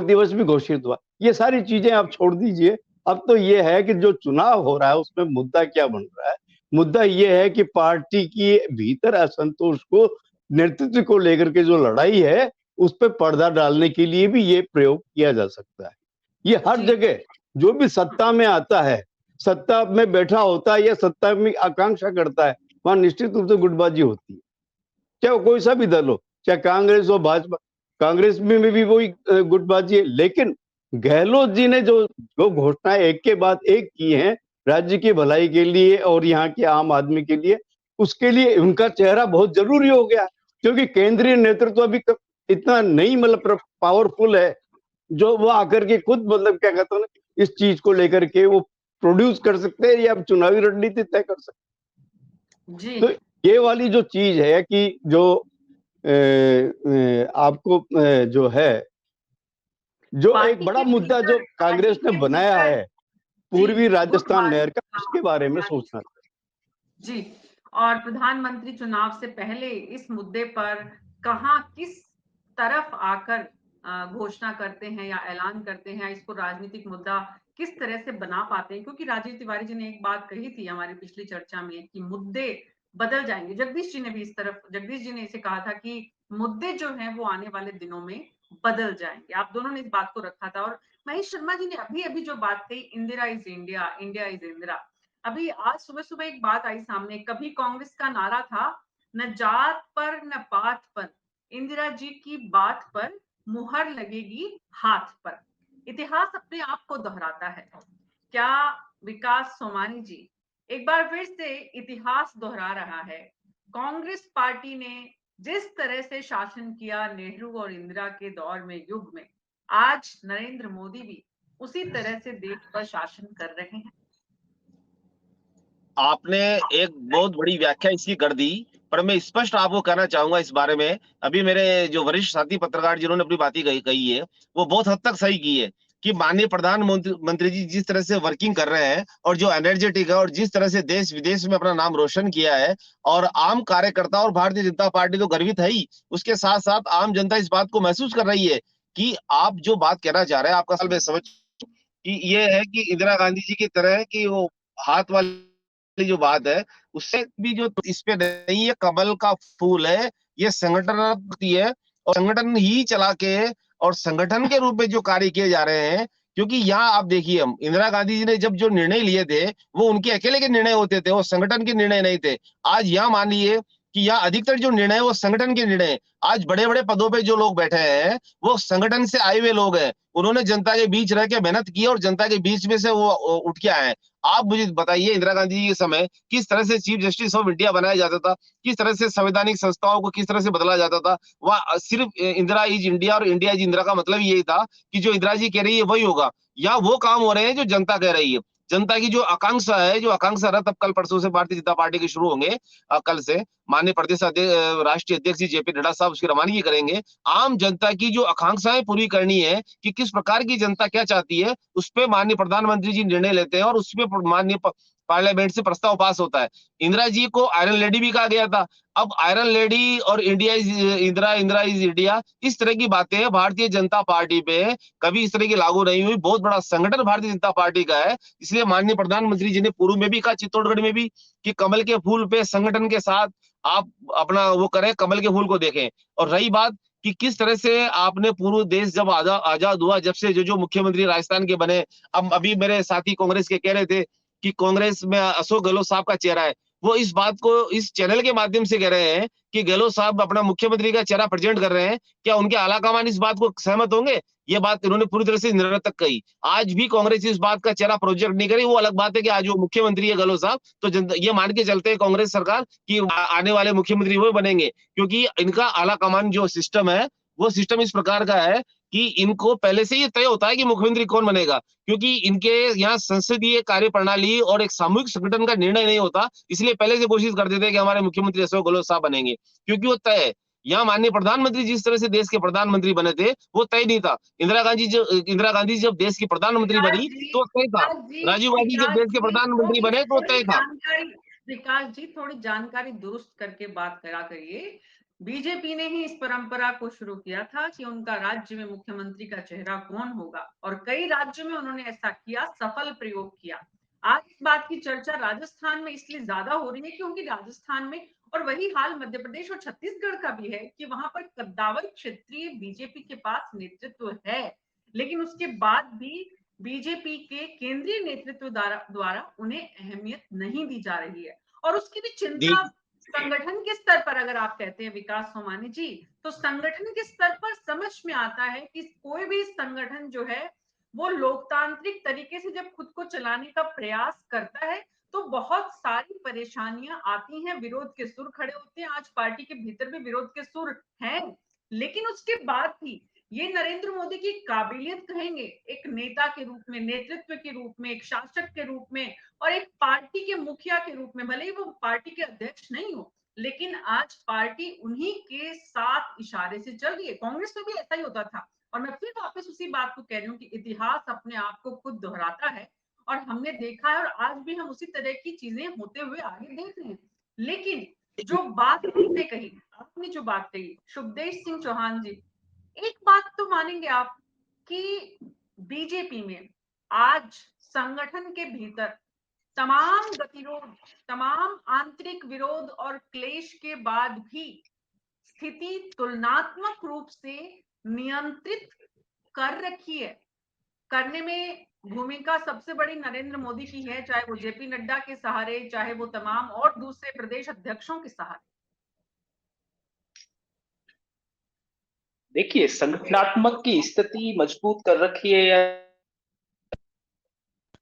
Speaker 4: दिवस भी घोषित हुआ। ये सारी चीजें आप छोड़ दीजिए, अब तो ये है कि जो चुनाव हो रहा है उसमें मुद्दा क्या बन रहा है। मुद्दा ये है कि पार्टी की भीतर असंतोष को, नेतृत्व को लेकर के जो लड़ाई है उस पर पर्दा डालने के लिए भी ये प्रयोग किया जा सकता है। ये हर जगह जो भी सत्ता में आता है, सत्ता में बैठा होता है या सत्ता में आकांक्षा करता है, वहां निश्चित रूप से गुटबाजी होती है, चाहे कोई सा भी दल हो, चाहे कांग्रेस हो भाजपा। कांग्रेस में भी वही गुटबाजी है। लेकिन गहलोत जी ने जो घोषणाएं एक के बाद एक की हैं राज्य की भलाई के लिए और यहाँ के आम आदमी के लिए, उसके लिए उनका चेहरा बहुत जरूरी हो गया, क्योंकि केंद्रीय नेतृत्व अभी इतना नहीं मतलब पावरफुल है जो वो आकर के खुद मतलब क्या कहते हैं इस चीज को लेकर के वो प्रोड्यूस कर सकते हैं या चुनावी रणनीति तय कर सकते हैं। तो ये वाली जो चीज है कि जो आपको जो है जो एक बड़ा मुद्दा जो कांग्रेस ने बनाया है पूर्वी राजस्थान नहर का, उसके बारे में सोचना
Speaker 1: जी। और प्रधानमंत्री चुनाव से पहले इस मुद्दे पर कहां किस तरफ आकर घोषणा करते हैं या ऐलान करते हैं, इसको राजनीतिक मुद्दा किस तरह से बना पाते हैं। क्योंकि राजीव तिवारी जी ने एक बात कही थी हमारी पिछली चर्चा में कि मुद्दे बदल जाएंगे। जगदीश जी ने भी जगदीश जी ने इसे कहा था कि मुद्दे जो हैं वो आने वाले दिनों में बदल जाएंगे। आप दोनों ने इस बात को रखा था और महेश शर्मा जी ने अभी अभी जो बात कही, Indira is India, India is Indira, अभी आज सुबह सुबह एक बात आई सामने, कभी कांग्रेस का नारा था न जात पर न पात पर, इंदिरा जी की बात पर मुहर लगेगी हाथ पर। इतिहास अपने आप को दोहराता है। क्या विकास सोमानी जी, एक बार फिर से इतिहास दोहरा रहा है। कांग्रेस पार्टी ने जिस तरह से शासन किया नेहरू और इंदिरा के दौर में, युग में, आज नरेंद्र मोदी भी उसी तरह से देश पर शासन कर रहे हैं।
Speaker 2: आपने एक बहुत बड़ी व्याख्या इसकी कर दी, पर मैं स्पष्ट आपको कहना चाहूंगा इस बारे में। अभी मेरे जो वरिष्ठ साथी पत्रकार जिन्होंने अपनी बातें कही है, वो बहुत हद तक सही की है कि माननीय प्रधानमंत्री जी जिस तरह से वर्किंग कर रहे हैं और जो एनर्जेटिक है और जिस तरह से देश विदेश में अपना नाम रोशन किया है, और आम कार्यकर्ता और भारतीय जनता पार्टी तो गर्वित है ही, उसके साथ साथ आम जनता इस बात को महसूस कर रही है कि आप जो बात कहना चाह रहे हैं, आपका सवाल मैं समझ कि ये है कि इंदिरा गांधी जी की तरह की वो हाथ वाली जो बात है, उससे भी जो इस पे नहीं है, कमल का फूल है, ये संगठन है और संगठन ही चला के और संगठन के रूप में जो कार्य किए जा रहे हैं। क्योंकि यहाँ आप देखिए, हम इंदिरा गांधी जी ने जब जो निर्णय लिए थे, वो उनके अकेले के निर्णय होते थे, वो संगठन के निर्णय नहीं थे। आज यहाँ मान लीजिए कि यहाँ अधिकतर जो निर्णय है वो संगठन के निर्णय। आज बड़े बड़े पदों पे जो लोग बैठे हैं वो संगठन से आए हुए लोग हैं, उन्होंने जनता के बीच रह के मेहनत की और जनता के बीच में से वो उठ के आए हैं। आप मुझे बताइए, इंदिरा गांधी जी के समय किस तरह से चीफ जस्टिस ऑफ इंडिया बनाया जाता था, किस तरह से संवैधानिक संस्थाओं को किस तरह से बदला जाता था। वह सिर्फ इंदिरा इज इंडिया और इंडिया इज इंदिरा का मतलब यही था कि जो इंदिरा जी कह रही है वही होगा, या वो काम हो रहे हैं जो जनता कह रही है। जनता की जो आकांक्षा है, जो आकांक्षा रथ अब कल परसों से भारतीय जनता पार्टी के शुरू होंगे, कल से माननीय प्रदेश राष्ट्रीय अध्यक्ष जी जेपी नड्डा साहब उसकी रवानगी करेंगे। आम जनता की जो आकांक्षाएं पूरी करनी है कि किस प्रकार की जनता क्या चाहती है, उस पे माननीय प्रधानमंत्री जी निर्णय लेते हैं और उस पे माननीय पार्लियामेंट से प्रस्ताव पास होता है। इंदिरा जी को आयरन लेडी भी कहा गया था। अब आयरन लेडी और India is Indira, Indira is India, इस तरह की बातें भारतीय जनता पार्टी पे कभी इस तरह की लागू नहीं हुई। बहुत बड़ा संगठन भारतीय जनता पार्टी का है, इसलिए माननीय प्रधानमंत्री जी ने पूर्व में भी कहा, चित्तौड़गढ़ में भी, कि कमल के फूल पे संगठन के साथ आप अपना वो करें, कमल के फूल को देखें। और रही बात कि किस तरह से आपने पूर्व देश जब आजाद हुआ, जब से जो जो मुख्यमंत्री राजस्थान के बने, अब अभी मेरे साथी कांग्रेस के कह रहे थे कि कांग्रेस में अशोक गहलोत साहब का चेहरा है, वो इस बात को इस चैनल के माध्यम से कह रहे हैं कि गहलोत साहब अपना मुख्यमंत्री का चेहरा प्रेजेंट कर रहे हैं। क्या उनके आलाकमान इस बात को सहमत होंगे? ये बात इन्होंने पूरी तरह से निरर्थक कही। आज भी कांग्रेस इस बात का चेहरा प्रोजेक्ट नहीं करी। वो अलग बात है कि आज वो मुख्यमंत्री है गहलोत साहब, तो ये मान के चलते हैं कांग्रेस सरकार कि आने वाले मुख्यमंत्री वो बनेंगे, क्योंकि इनका आलाकमान जो सिस्टम है वो सिस्टम इस प्रकार का है कि इनको पहले से ये तय होता है कि मुख्यमंत्री कौन बनेगा, क्योंकि इनके यहाँ संसदीय कार्य प्रणाली और एक सामूहिक संगठन का निर्णय नहीं होता, इसलिए पहले से घोषित कर देते हैं कि हमारे मुख्यमंत्री अशोक गहलोत साहब बनेंगे, क्योंकि वो तय है। यहाँ माननीय प्रधानमंत्री जिस तरह से देश के प्रधानमंत्री बने थे वो तय नहीं था। इंदिरा गांधी जब देश की प्रधानमंत्री बनी तो तय था। राजीव गांधी जब देश के प्रधानमंत्री बने तो तय था।
Speaker 1: विकास जी, थोड़ी जानकारी दुरुस्त करके बात करा करिए। बीजेपी ने ही इस परंपरा को शुरू किया था कि उनका राज्य में मुख्यमंत्री का चेहरा कौन होगा, और कई राज्यों में उन्होंने ऐसा किया, सफल प्रयोग किया। आज इस बात की चर्चा राजस्थान में इसलिए ज्यादा हो रही है क्योंकि राजस्थान में, और वही हाल मध्य प्रदेश और छत्तीसगढ़ का भी है, कि वहां पर कद्दावर क्षेत्रीय बीजेपी के पास नेतृत्व है, लेकिन उसके बाद भी बीजेपी के केंद्रीय नेतृत्व द्वारा उन्हें अहमियत नहीं दी जा रही है। और उसकी भी चिंता संगठन के स्तर पर, अगर आप कहते हैं विकास सोमानी जी, तो संगठन के स्तर पर समझ में आता है कि कोई भी संगठन जो है वो लोकतांत्रिक तरीके से जब खुद को चलाने का प्रयास करता है तो बहुत सारी परेशानियां आती हैं, विरोध के सुर खड़े होते हैं। आज पार्टी के भीतर भी विरोध के सुर हैं, लेकिन उसके बाद भी ये नरेंद्र मोदी की काबिलियत कहेंगे, एक नेता के रूप में, नेतृत्व के रूप में, एक शासक के रूप में, और एक पार्टी के मुखिया के रूप में, भले ही वो पार्टी के अध्यक्ष नहीं हो, लेकिन आज पार्टी उन्हीं के साथ इशारे से चल रही है। कांग्रेस में भी ऐसा ही होता था, और मैं फिर वापस उसी बात को कह रही हूँ कि इतिहास अपने आप को खुद दोहराता है, और हमने देखा है, और आज भी हम उसी तरह की चीजें होते हुए आगे देख रहे हैं। लेकिन जो बात आपने जो बात कही शुभदेश सिंह चौहान जी, एक बात तो मानेंगे आप कि बीजेपी में आज संगठन के भीतर तमाम गतिरोध, तमाम आंतरिक विरोध और क्लेश के बाद भी स्थिति तुलनात्मक रूप से नियंत्रित कर रखी है। करने में भूमिका सबसे बड़ी नरेंद्र मोदी की है, चाहे वो जेपी नड्डा के सहारे, चाहे वो तमाम और दूसरे प्रदेश अध्यक्षों के सहारे?
Speaker 3: देखिए, संगठनात्मक की स्थिति मजबूत कर रखी है या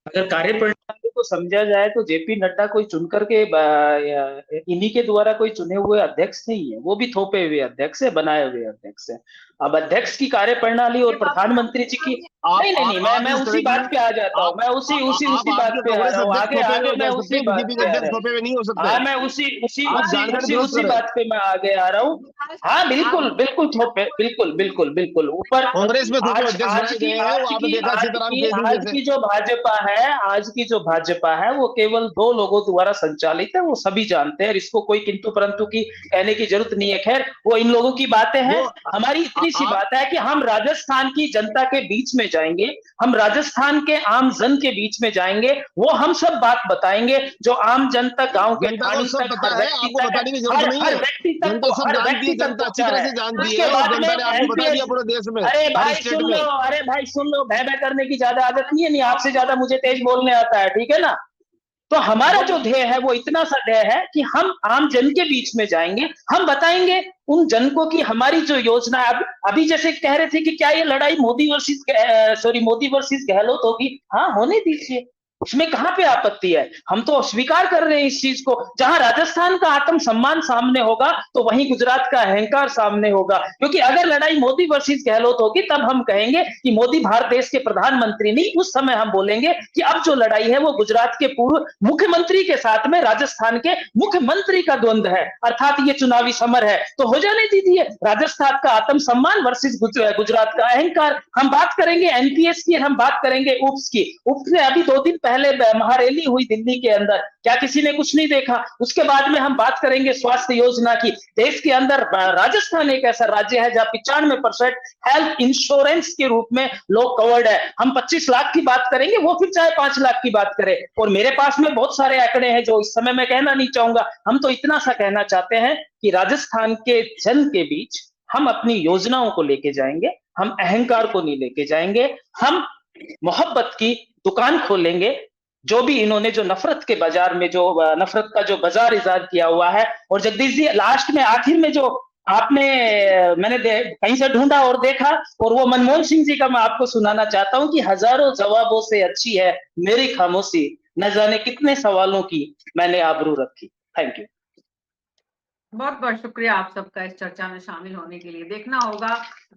Speaker 3: अगर कार्यप्रणाली को समझा जाए तो जेपी नड्डा कोई चुन करके इन्हीं के द्वारा कोई चुने हुए अध्यक्ष नहीं है, वो भी थोपे हुए अध्यक्ष है, बनाए हुए अध्यक्ष है। अब अध्यक्ष की कार्यप्रणाली और प्रधानमंत्री जी की नहीं नहीं नहीं, मैं उसी बात पे आ जाता हूँ, मैं उसी बात पे आ रहा हूँ, आगे आगे मैं उसी बात पे आ रहा हूँ, हाँ मैं उसी बात पे मैं आगे आ रहा हूँ। हाँ बिल्कुल बिल्कुल थोपे, बिल्कुल बिल्कुल बिल्कुल ऊपर
Speaker 2: कांग्रेस में थोपे अध्यक्ष बनाए गए हैं, वो आपने देखा सीताराम केजरी
Speaker 3: आज
Speaker 2: जैसे।
Speaker 3: की जो भाजपा है, आज की जो भाजपा है वो केवल 2 लोगों द्वारा संचालित है, वो सभी जानते हैं, इसको कोई किंतु परंतु की कहने की जरूरत नहीं है। खैर वो इन लोगों की बातें हैं, हमारी इतनी सी बात है कि हम राजस्थान की जनता के बीच में जाएंगे, हम राजस्थान के आम जन के बीच में जाएंगे, वो हम सब बात बताएंगे जो आम जनता गांव के ठाणी तक हर व्यक्ति तक हर व्यक्ति तक पहुंचा है। उसके बाद में एनपीएस, अरे भाई सुन लो, भय करने की ज्यादा आदत नहीं है, नहीं आपसे ज्यादा मुझे तेज बोलने आता है, ठीक है ना। तो हमारा जो ध्येय है वो इतना सा ध्येय है कि हम आम जन के बीच में जाएंगे, हम बताएंगे उन जन को कि हमारी जो योजना है, अभी जैसे कह रहे थे कि क्या ये लड़ाई मोदी वर्सेस गहलोत होगी, हाँ होने दीजिए, उसमें कहां पे आपत्ति है, हम तो स्वीकार कर रहे हैं इस चीज को। जहां राजस्थान का आत्म सम्मान सामने होगा तो वहीं गुजरात का अहंकार सामने होगा, क्योंकि अगर लड़ाई मोदी वर्सेस गहलोत होगी तब हम कहेंगे कि मोदी भारत देश के प्रधानमंत्री नहीं, उस समय हम बोलेंगे कि अब जो लड़ाई है वो गुजरात के पूर्व मुख्यमंत्री के साथ में राजस्थान के मुख्यमंत्री का द्वंद्व है, अर्थात ये चुनावी समर है, तो हो जाने दीजिए। राजस्थान का आत्म सम्मान वर्सेस गुजरात का अहंकार। हम बात करेंगे एनपीएस की, हम बात करेंगे उप्स की। उप्स ने अभी 2 दिन पहले महारैली हुई दिल्ली के अंदर, क्या किसी ने कुछ नहीं देखा? उसके बाद में हम बात करेंगे स्वास्थ्य योजना की। देश के अंदर राजस्थान एक ऐसा राज्य है जहां 95% हेल्थ इंश्योरेंस के रूप में लोग कवर्ड है। हम 25 लाख की बात करेंगे, वो फिर चाहे 5 लाख की बात करें। और मेरे पास में बहुत सारे आंकड़े हैं जो इस समय मैं कहना नहीं चाहूंगा, हम तो इतना सा कहना चाहते हैं कि राजस्थान के जन के बीच हम अपनी योजनाओं को लेके जाएंगे, हम अहंकार को नहीं लेके जाएंगे, हम मोहब्बत की दुकान खोलेंगे। जो भी इन्होंने जो नफरत के बाजार में जो नफरत का जो बाजार इजाद किया हुआ है, और जगदीश जी लास्ट में आखिर में जो आपने मैंने कहीं से ढूंढा और देखा, और वो मनमोहन सिंह जी का मैं आपको सुनाना चाहता हूं कि हजारों जवाबों से अच्छी है मेरी खामोशी, न जाने कितने सवालों की मैंने आबरू रखी। Thank you.
Speaker 1: बहुत बहुत शुक्रिया आप सबका इस चर्चा में शामिल होने के लिए। देखना होगा,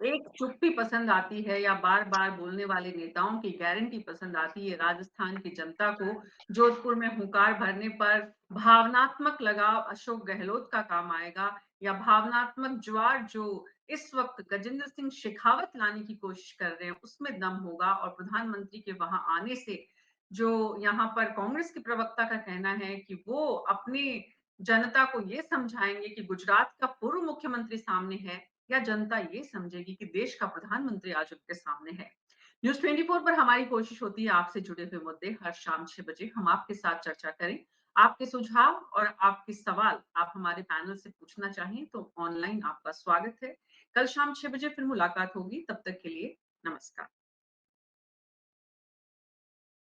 Speaker 1: एक चुप्पी पसंद आती है या बार बार बोलने वाले नेताओं की गारंटी पसंद आती है राजस्थान की जनता को। जोधपुर में हुंकार भरने पर भावनात्मक लगाव अशोक गहलोत का काम आएगा, या भावनात्मक ज्वार जो इस वक्त गजेंद्र सिंह शेखावत लाने की कोशिश कर रहे हैं उसमें दम होगा। और प्रधानमंत्री के वहां आने से जो यहाँ पर कांग्रेस के प्रवक्ता का कहना है कि वो अपने जनता को ये समझाएंगे कि गुजरात का पूर्व मुख्यमंत्री सामने है, या जनता ये समझेगी कि देश का प्रधानमंत्री आज उनके सामने है। न्यूज़ 24 पर हमारी कोशिश होती है आपसे जुड़े हुए मुद्दे हर शाम 6 बजे हम आपके साथ चर्चा करें। आपके सुझाव और आपके सवाल आप हमारे पैनल से पूछना चाहें तो ऑनलाइन आपका स्वागत है। कल शाम 6 बजे फिर मुलाकात होगी, तब तक के लिए नमस्कार।